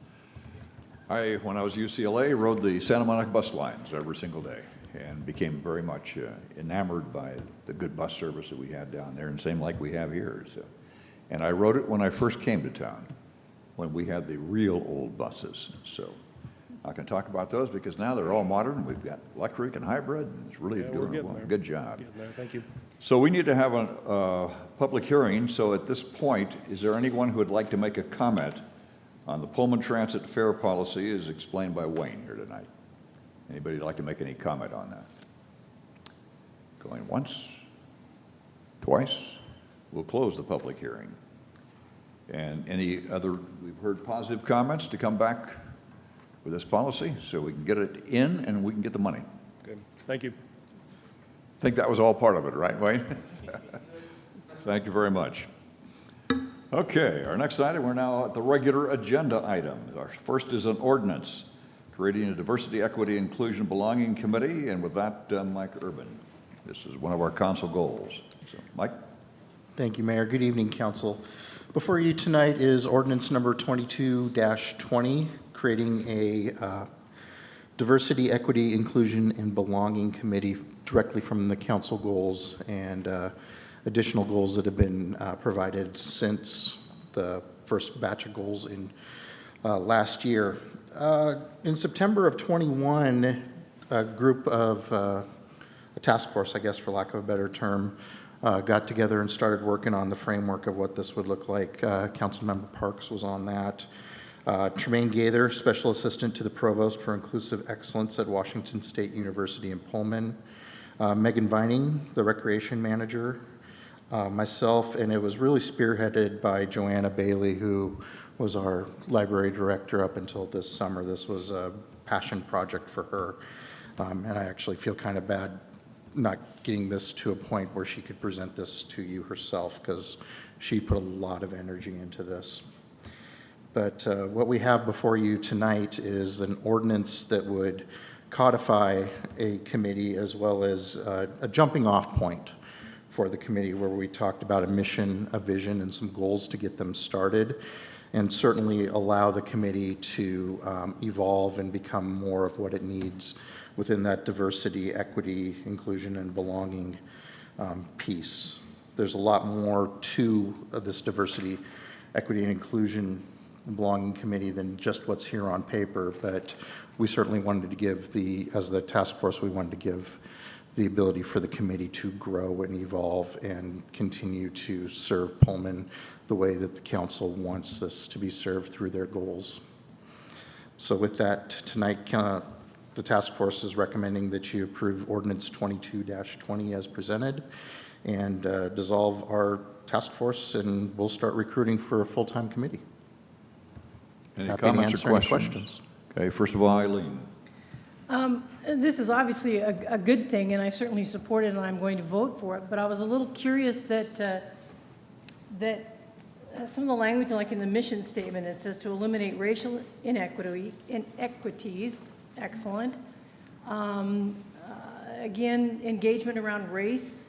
When I was at UCLA, rode the Santa Monica bus lines every single day and became very much enamored by the good bus service that we had down there, and same like we have here. So. And I rode it when I first came to town, when we had the real old buses. So I can talk about those because now they're all modern. We've got electric and hybrid, and it's really doing a good job. Thank you. So we need to have a public hearing. So at this point, is there anyone who would like to make a comment on the Pullman Transit fare policy as explained by Wayne here tonight? Anybody like to make any comment on that? Going once, twice? We'll close the public hearing. And any other, we've heard positive comments to come back with this policy so we can get it in and we can get the money. Good. Thank you. I think that was all part of it, right, Wayne? Thank you very much. Okay, our next item, we're now at the regular agenda item. Our first is an ordinance creating a Diversity, Equity, Inclusion, Belonging Committee, and with that, Mike Urban. This is one of our council goals. So, Mike? Thank you, Mayor. Good evening, Council. Before you tonight is ordinance number 22-20, creating a Diversity, Equity, Inclusion, and Belonging Committee directly from the council goals and additional goals that have been provided since the first batch of goals in last year. In September of 21, a group of, a task force, I guess for lack of a better term, got together and started working on the framework of what this would look like. Councilmember Parks was on that. Tremaine Gaither, Special Assistant to the Provost for Inclusive Excellence at Washington State University in Pullman. Megan Vining, the Recreation Manager. Myself, and it was really spearheaded by Joanna Bailey, who was our library director up until this summer. This was passion project for her. And I actually feel kind of bad not getting this to a point where she could present this to you herself, because she put a lot of energy into this. But what we have before you tonight is an ordinance that would codify a committee as well as a jumping off point for the committee, where we talked about a mission, a vision, and some goals to get them started, and certainly allow the committee to evolve and become more of what it needs within that diversity, equity, inclusion, and belonging piece. There's a lot more to this diversity, equity, and inclusion and belonging committee than just what's here on paper, but we certainly wanted to give as the task force, we wanted to give the ability for the committee to grow and evolve and continue to serve Pullman the way that the council wants this to be served through their goals. So with that, tonight, the task force is recommending that you approve Ordinance 22-20 as presented and dissolve our task force, and we'll start recruiting for a full-time committee. Any Happy to comments answer or any questions? Okay, first of all, Eileen. This is obviously a good thing, and I certainly support it, and I'm going to vote for it. But I was a little curious that some of the language, like in the mission statement, it says to eliminate racial inequities. Excellent. Again, engagement around race,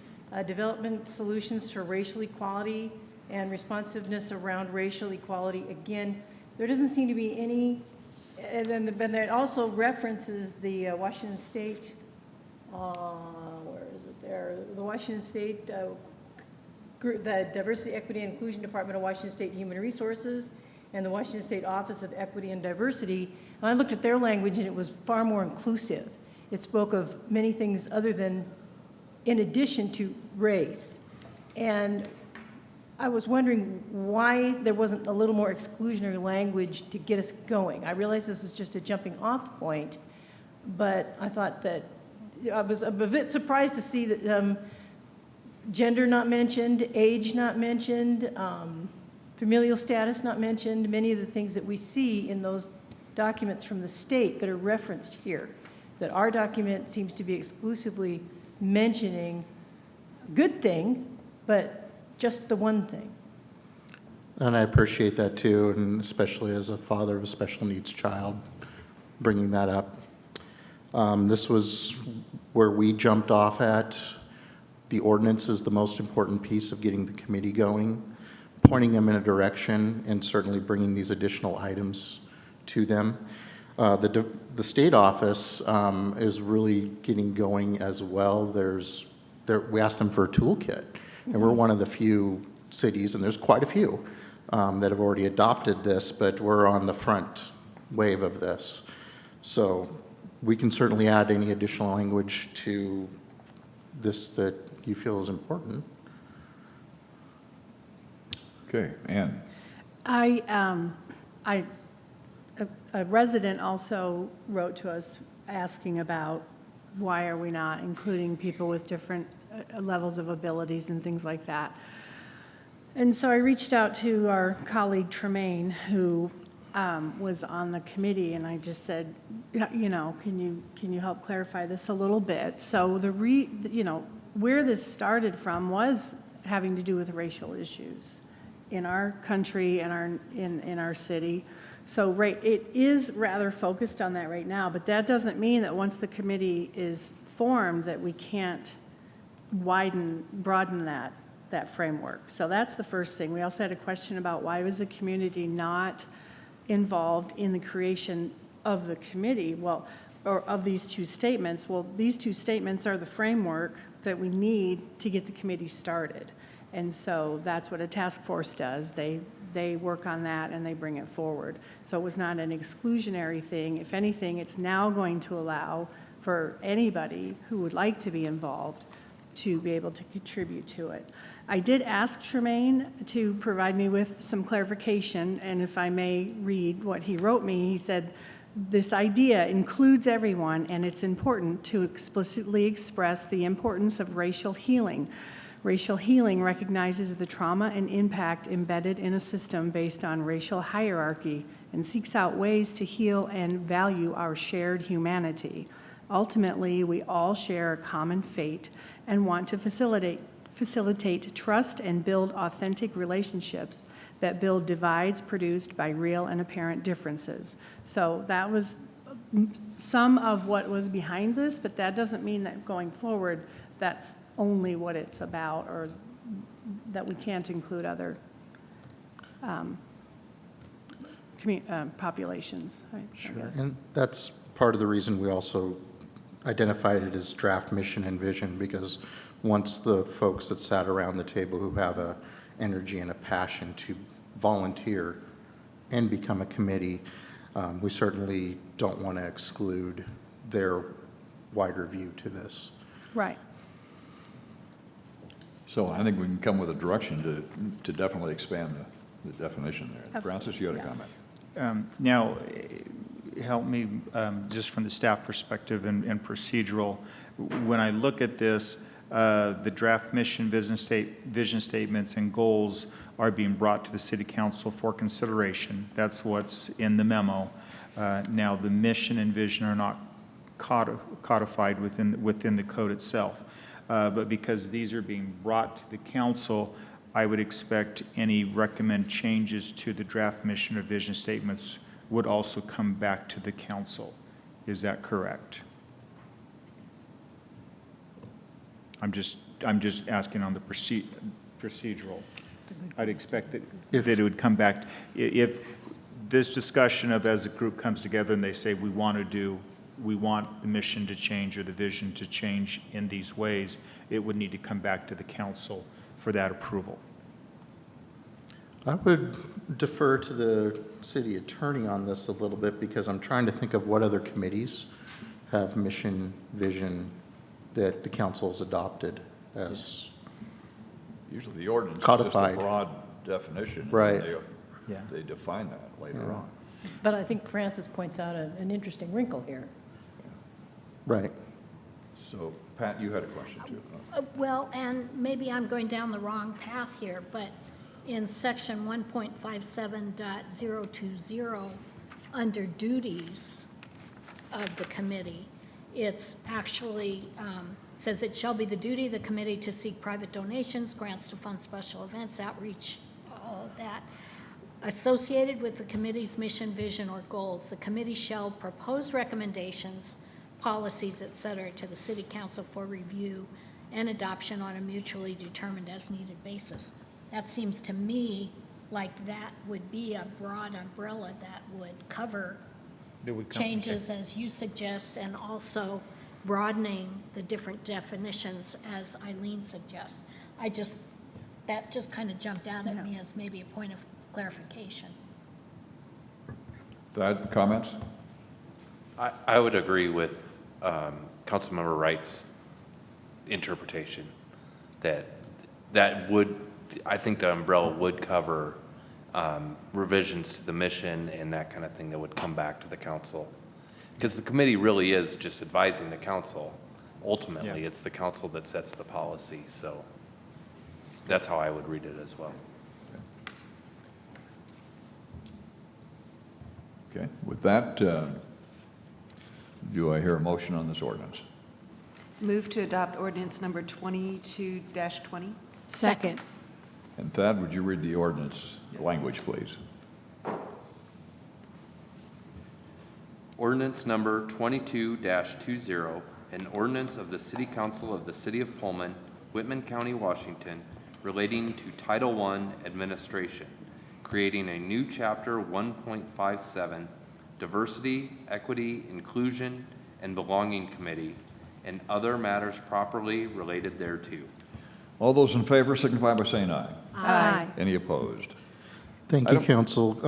development solutions for racial equality, and responsiveness around racial equality. Again, there doesn't seem to be any. And then it also references the Washington State, where is it there? The Washington State group, the Diversity, Equity, and Inclusion Department of Washington State Human Resources, and the Washington State Office of Equity and Diversity. And I looked at their language, and it was far more inclusive. It spoke of many things other than, in addition to race. And I was wondering why there wasn't a little more exclusionary language to get us going. I realize this is just a jumping off point, but I thought that I was a bit surprised to see that gender not mentioned, age not mentioned, familial status not mentioned, many of the things that we see in those documents from the state that are referenced here, that our document seems to be exclusively mentioning good thing, but just the one thing. And I appreciate that too, and especially as a father of a special needs child, bringing that up. This was where we jumped off at. The ordinance is the most important piece of getting the committee going, pointing them in a direction, and certainly bringing these additional items to them. The state office is really getting going as well. We asked them for a toolkit. And we're one of the few cities, and there's quite a few, that have already adopted this, but we're on the front wave of this. So we can certainly add any additional language to this that you feel is important. Okay, Ann. A resident also wrote to us asking about why are we not including people with different levels of abilities and things like that. And so I reached out to our colleague Tremaine, who was on the committee, and I just said, you know, can you help clarify this a little bit? So where this started from was having to do with racial issues in our country and in our city. So it is rather focused on that right now, but that doesn't mean that once the committee is formed that we can't broaden that framework. So that's the first thing. We also had a question about why was the community not involved in the creation of the committee, or of these two statements. Well, these two statements are the framework that we need to get the committee started. And so that's what a task force does. They work on that and they bring it forward. So it was not an exclusionary thing. If anything, it's now going to allow for anybody who would like to be involved to be able to contribute to it. I did ask Tremaine to provide me with some clarification, and if I may read what he wrote me, he said, this idea includes everyone, and it's important to explicitly express the importance of racial healing. Racial healing recognizes the trauma and impact embedded in a system based on racial hierarchy and seeks out ways to heal and value our shared humanity. Ultimately, we all share a common fate and want to facilitate trust and build authentic relationships that build divides produced by real and apparent differences. So that was some of what was behind this, but that doesn't mean that going forward, that's only what it's about, or that we can't include other populations, I guess. And that's part of the reason we also identified it as draft mission and vision, because once the folks that sat around the table who have a energy and a passion to volunteer and become a committee, we certainly don't want to exclude their wider view to this. Right. So I think we can come with a direction to definitely expand the definition there. Absolutely. Francis, you had a Yeah. comment? Now, help me just from the staff perspective and procedural. When I look at this, the draft mission, vision statements, and goals are being brought to the city council for consideration. That's what's in the memo. Now, the mission and vision are not codified within the code itself. But because these are being brought to the council, I would expect any recommend changes to the draft mission or vision statements would also come back to the council. Is that correct? I'm just asking on the procedural. I'd expect that it would come back. If this discussion of, as a group comes together and they say we want the mission to change or the vision to change in these ways, it would need to come back to the council for that approval. I would defer to the city attorney on this a little bit, because I'm trying to think of what other committees have mission, vision that the council has adopted as Usually the ordinance is codified. just a broad definition. and Right. They define that later on. But I think Francis points out an interesting wrinkle here. Right. So Pat, you had a question too. Well, and maybe I'm going down the wrong path here, but in section 1.57.020, under duties of the committee, it's actually says it shall be the duty of the committee to seek private donations, grants to fund special events, outreach, all of that. Associated with the committee's mission, vision, or goals, the committee shall propose recommendations, policies, et cetera, to the city council for review and adoption on a mutually determined as needed basis. That seems to me like that would be a broad umbrella that would cover changes as you suggest, and also broadening the different definitions as Eileen suggests. That just kind of jumped out at me as maybe a point of clarification. Thad, comments? I would agree with Councilmember Wright's interpretation that would, I think the umbrella would cover revisions to the mission and that kind of thing that would come back to the council. Because the committee really is just advising the council. Ultimately, it's the council that sets the policy, so that's how I would read it as well. Okay, with that, do I hear a motion on this ordinance? Move to adopt ordinance number 22-20. Second. And Thad, would you read the ordinance language, please? Ordinance number 22-20, an ordinance of the City Council of the City of Pullman, Whitman County, Washington, relating to Title I administration, creating a new chapter 1.57, Diversity, Equity, Inclusion, and Belonging Committee, and other matters properly related thereto. All those in favor signify by saying aye. Aye. Any opposed? Thank you, council.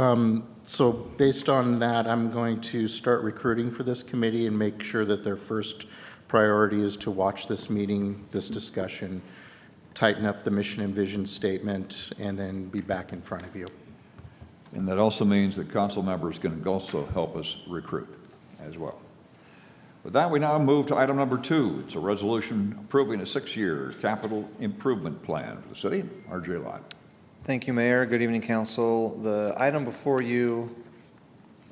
So based on that, I'm going to start recruiting for this committee and make sure that their first priority is to watch this meeting, this discussion, tighten up the mission and vision statement, and then be back in front of you. And that also means that council members can also help us recruit as well. With that, we now move to item number 2. It's a resolution approving a 6-year capital improvement plan for the city. R.J. Lott. Thank you, Mayor. Good evening, Council. The item before you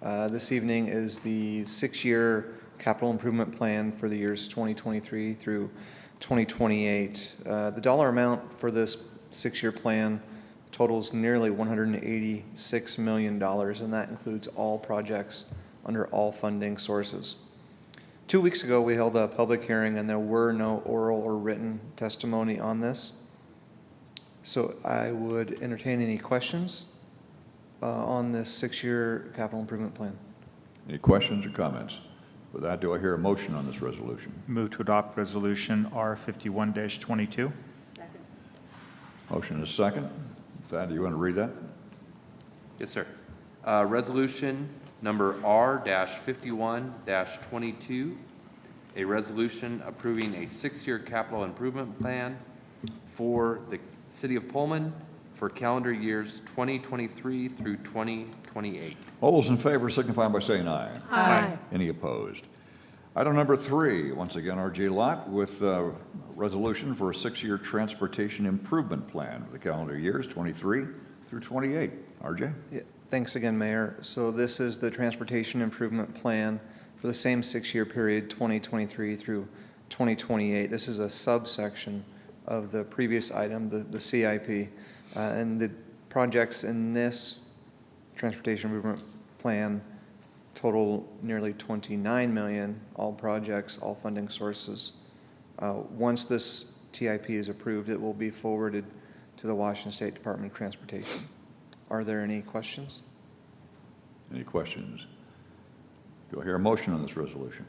This evening is the 6-year capital improvement plan for the years 2023 through 2028. The dollar amount for this 6-year plan totals nearly $186 million, and that includes all projects under all funding sources. 2 weeks ago, we held a public hearing, and there were no oral or written testimony on this. So I would entertain any questions on this 6-year capital improvement plan. Any questions or comments? With that, do I hear a motion on this resolution? Move to adopt Resolution R51-22. Motion is second. Thad, do you want to read that? Yes, sir. Resolution number R-51-22, a resolution approving a 6-year capital improvement plan for the City of Pullman for calendar years 2023 through 2028. All those in favor signify by saying aye. Aye. Any opposed? Item number 3, once again, R.J. Lott with a resolution for a 6-year transportation improvement plan for the calendar years 23 through 28. R.J.? Yeah, thanks again, Mayor. So this is the transportation improvement plan for the same 6-year period, 2023 through 2028. This is a subsection of the previous item, the CIP. And the projects in this transportation improvement plan total nearly $29 million, all projects, all funding sources. Once this TIP is approved, it will be forwarded to the Washington State Department of Transportation. Are there any questions? Any questions? Do I hear a motion on this resolution?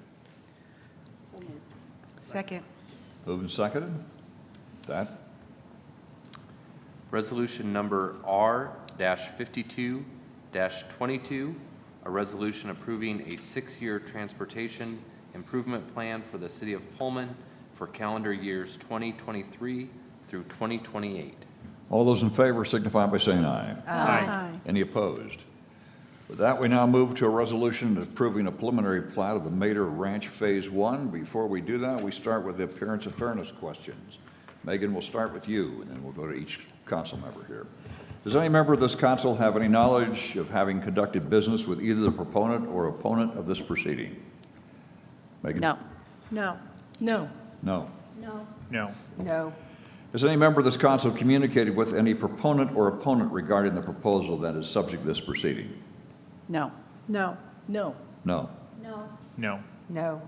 Second. Moved and seconded. That? Resolution number R-52-22, a resolution approving a 6-year transportation improvement plan for the City of Pullman for calendar years 2023 through 2028. All those in favor signify by saying aye. Aye. Any opposed? With that, we now move to a resolution approving a preliminary plat of the Mater Ranch Phase 1. Before we do that, we start with the appearance of fairness questions. Megan, we'll start with you, and then we'll go to each council member here. Does any member of this council have any knowledge of having conducted business with either the proponent or opponent of this proceeding? Megan? No. No. No. No. No. No. No. Has any member of this council communicated with any proponent or opponent regarding the proposal that is subject to this proceeding? No. No. No. No. No. No. No.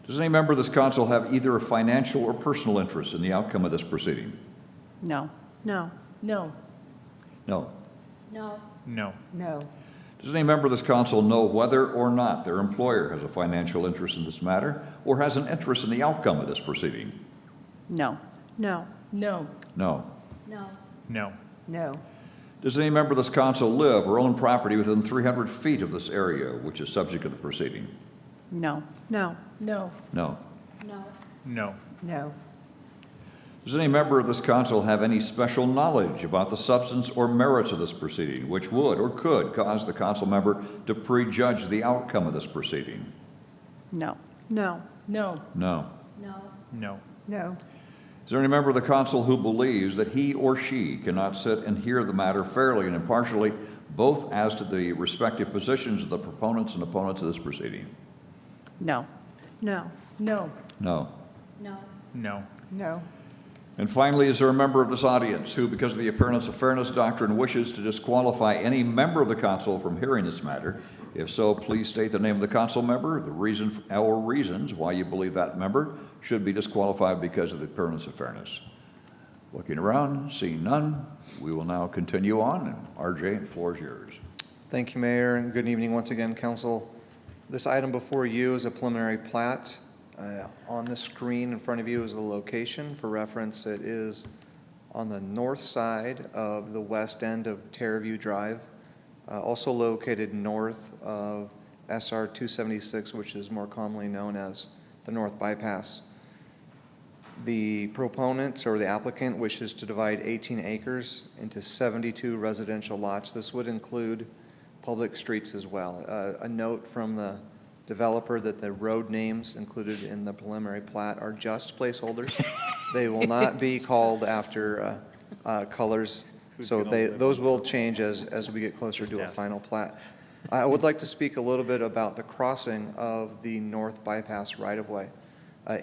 Does any member of this council have either a financial or personal interest in the outcome of this proceeding? No. No. No. No. No. No. No. Does any member of this council know whether or not their employer has a financial interest in this matter or has an interest in the outcome of this proceeding? No. No. No. No. No. No. No. Does any member of this council live or own property within 300 feet of this area which is subject to the proceeding? No. No. No. No. No. No. No. Does any member of this council have any special knowledge about the substance or merits of this proceeding which would or could cause the council member to prejudge the outcome of this proceeding? No. No. No. No. No. No. No. Is there any member of the council who believes that he or she cannot sit and hear the matter fairly and impartially, both as to the respective positions of the proponents and opponents of this proceeding? No. No. No. No. No. No. No. And finally, is there a member of this audience who, because of the appearance of fairness doctrine, wishes to disqualify any member of the council from hearing this matter? If so, please state the name of the council member, the reason or reasons why you believe that member should be disqualified because of the appearance of fairness. Looking around, seeing none, we will now continue on, and RJ, the floor is yours. Thank you, Mayor, and good evening once again, Council. This item before you is a preliminary plat. On the screen in front of you is the location. For reference, it is on the north side of the west end of Terraview Drive, also located north of SR 276, which is more commonly known as the North Bypass. The proponent or the applicant wishes to divide 18 acres into 72 residential lots. This would include public streets as well. A note from the developer that the road names included in the preliminary plat are just placeholders. They will not be called after colors, so those will change as we get closer to a final plat. I would like to speak a little bit about the crossing of the North Bypass right-of-way.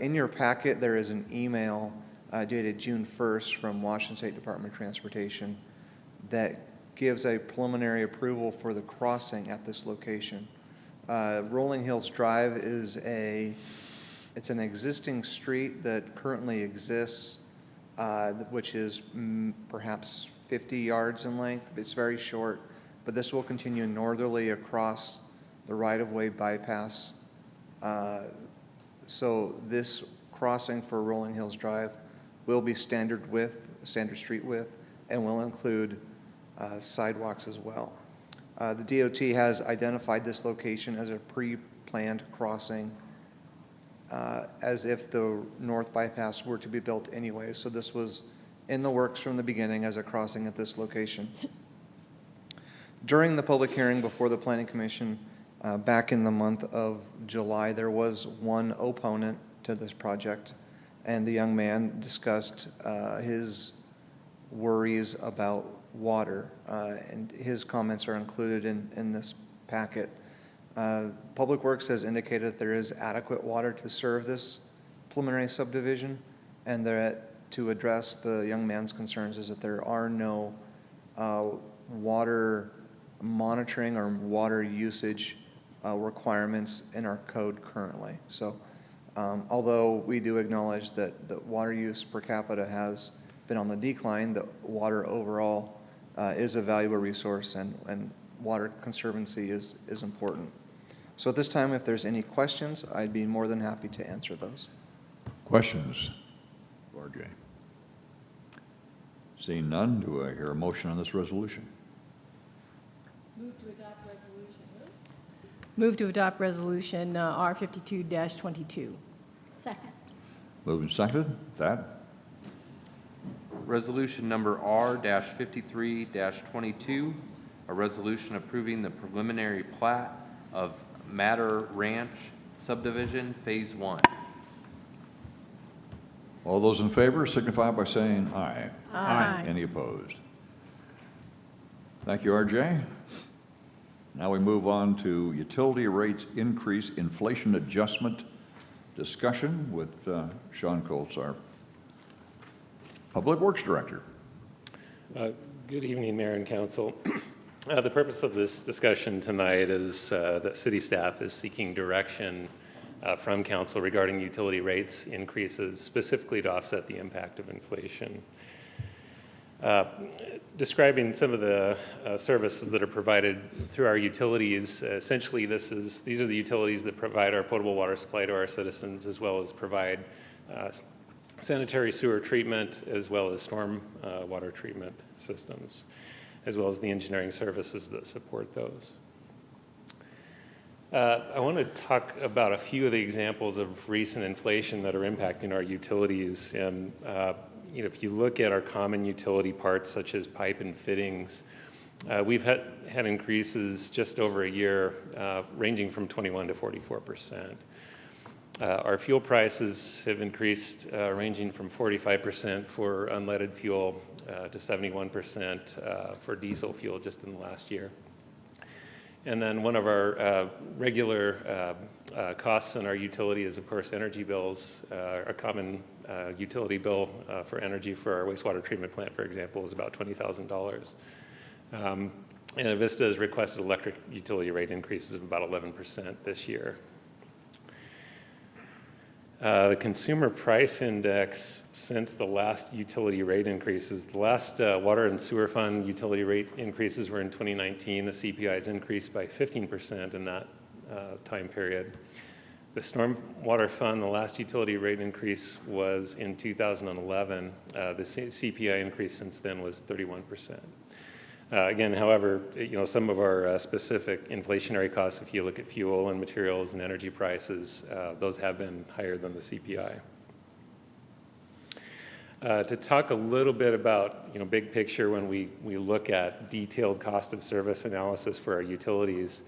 In your packet, there is an email dated June 1st from Washington State Department of Transportation that gives a preliminary approval for the crossing at this location. Rolling Hills Drive is it's an existing street that currently exists, which is perhaps 50 yards in length. It's very short, but this will continue northerly across the right-of-way bypass. So this crossing for Rolling Hills Drive will be standard street width, and will include sidewalks as well. The DOT has identified this location as a pre-planned crossing, as if the North Bypass were to be built anyway. So this was in the works from the beginning as a crossing at this location. During the public hearing before the Planning Commission back in the month of July, there was one opponent to this project, and the young man discussed his worries about water, and his comments are included in this packet. Public Works has indicated that there is adequate water to serve this preliminary subdivision, and that to address the young man's concerns is that there are no water monitoring or water usage requirements in our code currently. So although we do acknowledge that the water use per capita has been on the decline, the water overall is a valuable resource, and water conservancy is important. So at this time, if there's any questions, I'd be more than happy to answer those. Questions? RJ. Seeing none, do I hear a motion on this resolution? Move to adopt resolution. Move to adopt resolution R52-22. Second. Moved and seconded. Thad? Resolution number R-53-22, a resolution approving the preliminary plat of Matter Ranch subdivision, Phase 1. All those in favor signify by saying aye. Aye. Any opposed? Thank you, RJ. Now we move on to utility rates increase inflation adjustment discussion with Sean Colts, our Public Works Director. Good evening, Mayor and Council. The purpose of this discussion tonight is that city staff is seeking direction from council regarding utility rates increases, specifically to offset the impact of inflation. Describing some of the services that are provided through our utilities, essentially these are the utilities that provide our potable water supply to our citizens, as well as provide sanitary sewer treatment, as well as storm water treatment systems, as well as the engineering services that support those. I want to talk about a few of the examples of recent inflation that are impacting our utilities. And if you look at our common utility parts, such as pipe and fittings, we've had increases just over a year, ranging from 21 to 44%. Our fuel prices have increased, ranging from 45% for unleaded fuel to 71% for diesel fuel just in the last year. And then one of our regular costs in our utility is, of course, energy bills. A common utility bill for energy for our wastewater treatment plant, for example, is about $20,000. And Avista has requested electric utility rate increases of about 11% this year. The Consumer Price Index, since the last utility rate increases, the last water and sewer fund utility rate increases were in 2019. The CPI has increased by 15% in that time period. The Stormwater Fund, the last utility rate increase was in 2011. The CPI increase since then was 31%. Again, however, some of our specific inflationary costs, if you look at fuel and materials and energy prices, those have been higher than the CPI. To talk a little bit about, big picture when we look at detailed cost of service analysis for our utilities,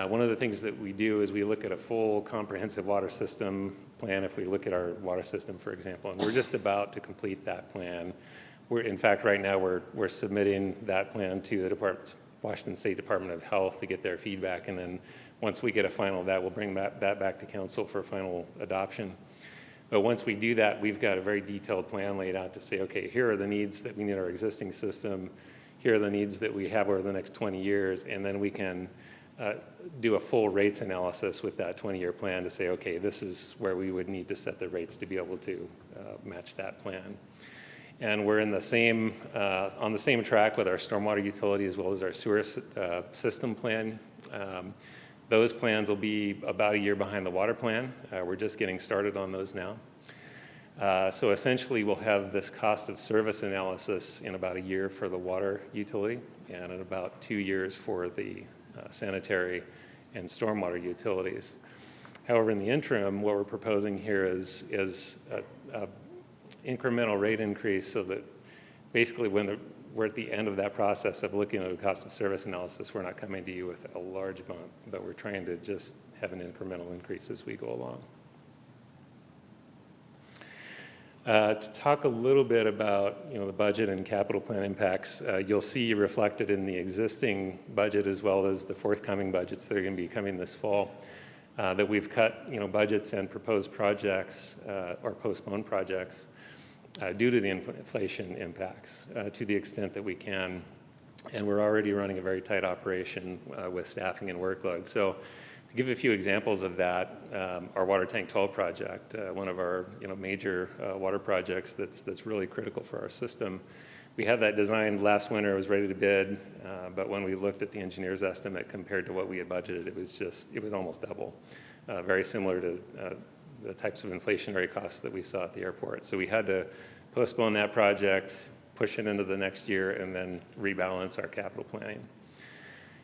one of the things that we do is we look at a full comprehensive water system plan. If we look at our water system, for example, and we're just about to complete that plan. In fact, right now we're submitting that plan to the Department Washington State Department of Health to get their feedback, and then once we get a final of that, we'll bring that back to council for final adoption. But once we do that, we've got a very detailed plan laid out to say, okay, here are the needs that we need in our existing system, here are the needs that we have over the next 20 years, and then we can do a full rates analysis with that 20-year plan to say, okay, this is where we would need to set the rates to be able to match that plan. And we're in the same, on the same track with our stormwater utility as well as our sewer system plan. Those plans will be about a year behind the water plan. We're just getting started on those now. So essentially, we'll have this cost of service analysis in about a year for the water utility and in about 2 years for the sanitary and stormwater utilities. However, in the interim, what we're proposing here is a incremental rate increase so that basically when we're at the end of that process of looking at a cost of service analysis, we're not coming to you with a large bump, but we're trying to just have an incremental increase as we go along. To talk a little bit about the budget and capital plan impacts, you'll see reflected in the existing budget as well as the forthcoming budgets that are going to be coming this fall, that we've cut budgets and proposed projects or postponed projects due to the inflation impacts to the extent that we can. And we're already running a very tight operation with staffing and workload. So to give a few examples of that, our Water Tank 12 project, one of our major water projects that's really critical for our system. We had that designed last winter, it was ready to bid, but when we looked at the engineer's estimate compared to what we had budgeted, it was almost double. Very similar to the types of inflationary costs that we saw at the airport. So we had to postpone that project, push it into the next year, and then rebalance our capital planning.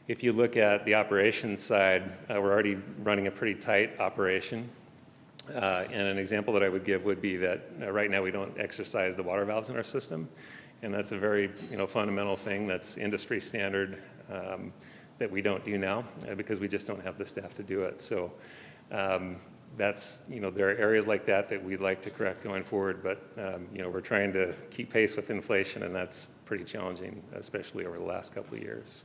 If you look at the operations side, we're already running a pretty tight operation. And an example that I would give would be that right now we don't exercise the water valves in our system. And that's a very fundamental thing that's industry standard that we don't do now because we just don't have the staff to do it. So that's, there are areas like that that we'd like to correct going forward, but we're trying to keep pace with inflation, and that's pretty challenging, especially over the last couple of years.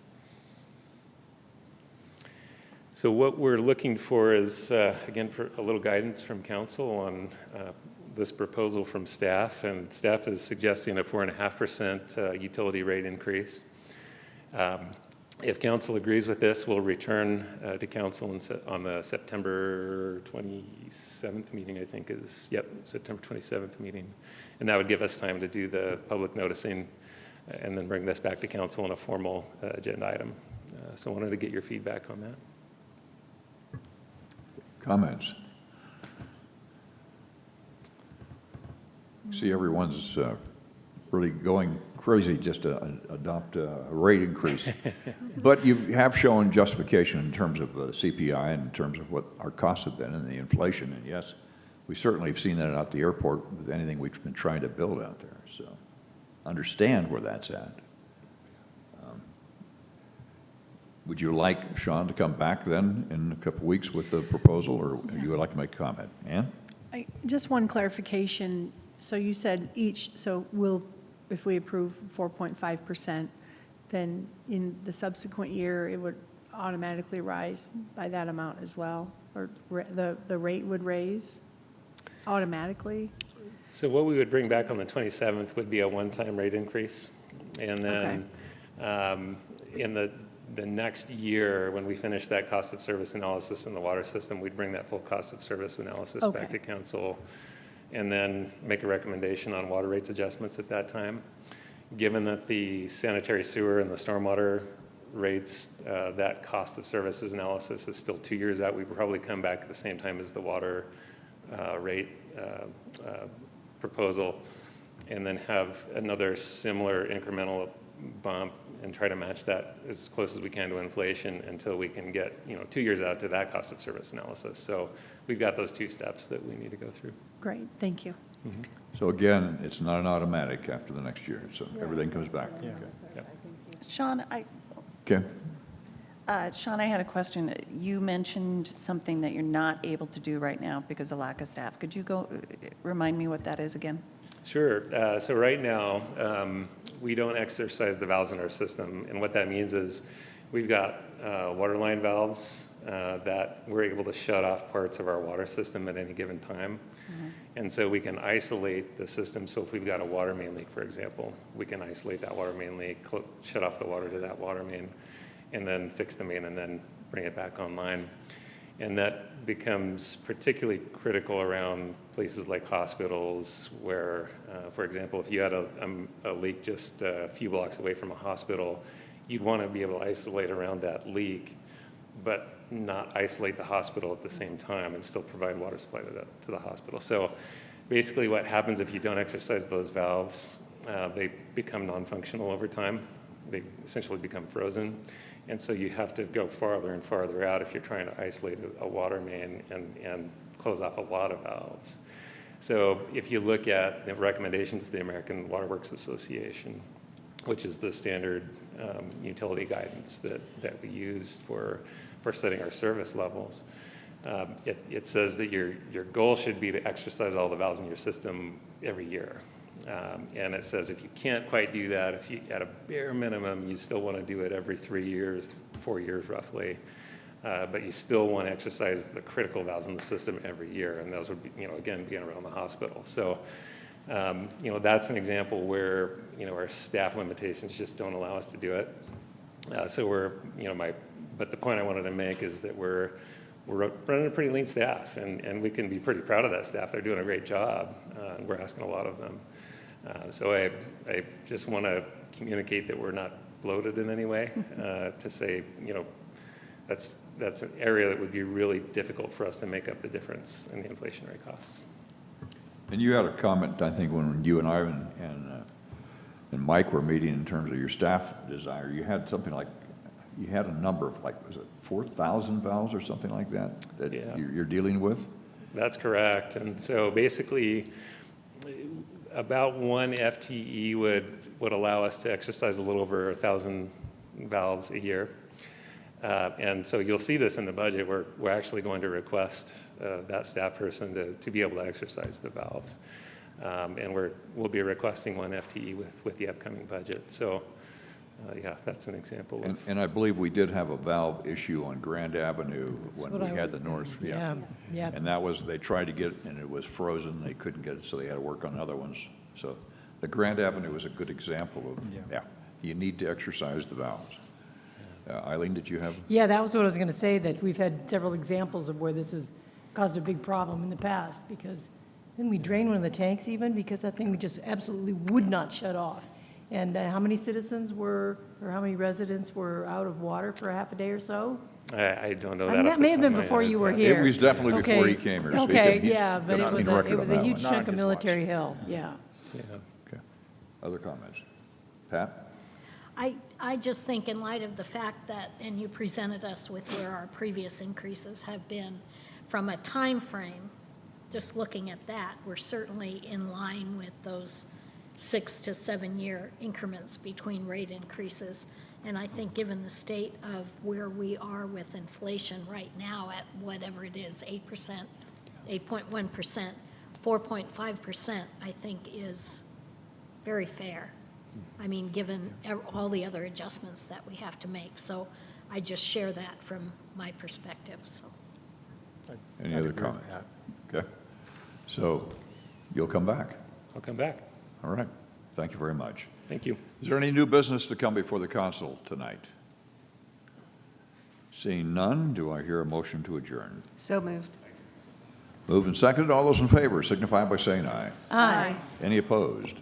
So what we're looking for is, again, for a little guidance from council on this proposal from staff, and staff is suggesting a 4.5% utility rate increase. If council agrees with this, we'll return to council on the September 27th meeting, I think is, September 27th meeting. And that would give us time to do the public noticing and then bring this back to council in a formal agenda item. So I wanted to get your feedback on that. Comments? See, everyone's really going crazy just to adopt a rate increase. But you have shown justification in terms of CPI and in terms of what our costs have been and the inflation. And yes, we certainly have seen that at the airport with anything we've been trying to build out there. So understand where that's at. Would you like Sean to come back then in a couple of weeks with the proposal, or you would like to make a comment? Ann? Just one clarification. So you said if we approve 4.5%, then in the subsequent year, it would automatically rise by that amount as well? Or the rate would raise automatically? So what we would bring back on the 27th would be a one-time rate increase. And then in the next year, when we finish that cost of service analysis in the water system, we'd bring that full cost of service analysis back to council and then make a recommendation on water rates adjustments at that time. Given that the sanitary sewer and the stormwater rates, that cost of services analysis is still 2 years out, we would probably come back at the same time as the water rate proposal and then have another similar incremental bump and try to match that as close as we can to inflation until we can get 2 years out to that cost of service analysis. So we've got those two steps that we need to go through. Great, thank you. Mm-hmm. So again, it's not an automatic after the next year, so everything comes back. Yeah. Okay. Sean, Sean, I had a question. You mentioned something that you're not able to do right now because of lack of staff. Could you remind me what that is again? Sure. So right now, we don't exercise the valves in our system. And what that means is we've got waterline valves that we're able to shut off parts of our water system at any given time. And so we can isolate the system. So if we've got a water main leak, for example, we can isolate that water main leak, shut off the water to that water main, and then fix the main and then bring it back online. And that becomes particularly critical around places like hospitals where, for example, if you had a leak just a few blocks away from a hospital, you'd want to be able to isolate around that leak, but not isolate the hospital at the same time and still provide water supply to the hospital. So basically what happens if you don't exercise those valves, they become non-functional over time. They essentially become frozen. And so you have to go farther and farther out if you're trying to isolate a water main and close off a lot of valves. So if you look at the recommendations of the American Water Works Association, which is the standard utility guidance that we use for setting our service levels, it says that your goal should be to exercise all the valves in your system every year. And it says if you can't quite do that, if you, at a bare minimum, you still want to do it every 3 years, 4 years roughly, but you still want to exercise the critical valves in the system every year, and those would be, again, being around the hospital. So, that's an example where, our staff limitations just don't allow us to do it. So we're, but the point I wanted to make is that we're running a pretty lean staff, and we can be pretty proud of that staff. They're doing a great job, and we're asking a lot of them. So I just want to communicate that we're not bloated in any way, to say, that's an area that would be really difficult for us to make up the difference in the inflationary costs. And you had a comment, I think, when you and I and Mike were meeting in terms of your staff desire. You had something like, you had a number of, was it 4,000 valves or something like that Yeah. you're dealing with? That's correct. And so basically, about 1 FTE would allow us to exercise a little over 1,000 valves a year. And so you'll see this in the budget. We're actually going to request that staff person to be able to exercise the valves. And we'll be requesting 1 FTE with the upcoming budget. So yeah, that's an example. And I believe we did have a valve issue on Grand Avenue when we had the north. Yeah. And that was, they tried to get it and it was frozen. They couldn't get it, so they had to work on other ones. So the Grand Avenue is a good example of, you need to exercise the valves. Eileen, did you have? Yeah, that was what I was going to say, that we've had several examples of where this has caused a big problem in the past, because then we drained one of the tanks even because that thing just absolutely would not shut off. And how many citizens or how many residents were out of water for a half a day or so? I don't know I that. mean, that may have been before you were here. It was definitely before Okay. he came here. Okay, yeah, but it was a huge Not on chunk of his Military watch. Hill, yeah. Yeah. Okay. Other comments? Pat? I just think in light of the fact that, and you presented us with where our previous increases have been, from a time frame, just looking at that, we're certainly in line with those 6 to 7 year increments between rate increases. And I think given the state of where we are with inflation right now at whatever it is, 8%, 8.1%, 4.5%, I think is very fair. I mean, given all the other adjustments that we have to make. So I just share that from my perspective, so. Any other comment? Okay. So you'll come back? I'll come back. All right. Thank you very much. Thank you. Is there any new business to come before the council tonight? Seeing none, do I hear a motion to adjourn? So moved. Moved and seconded. All those in favor signify by saying aye. Aye. Any opposed?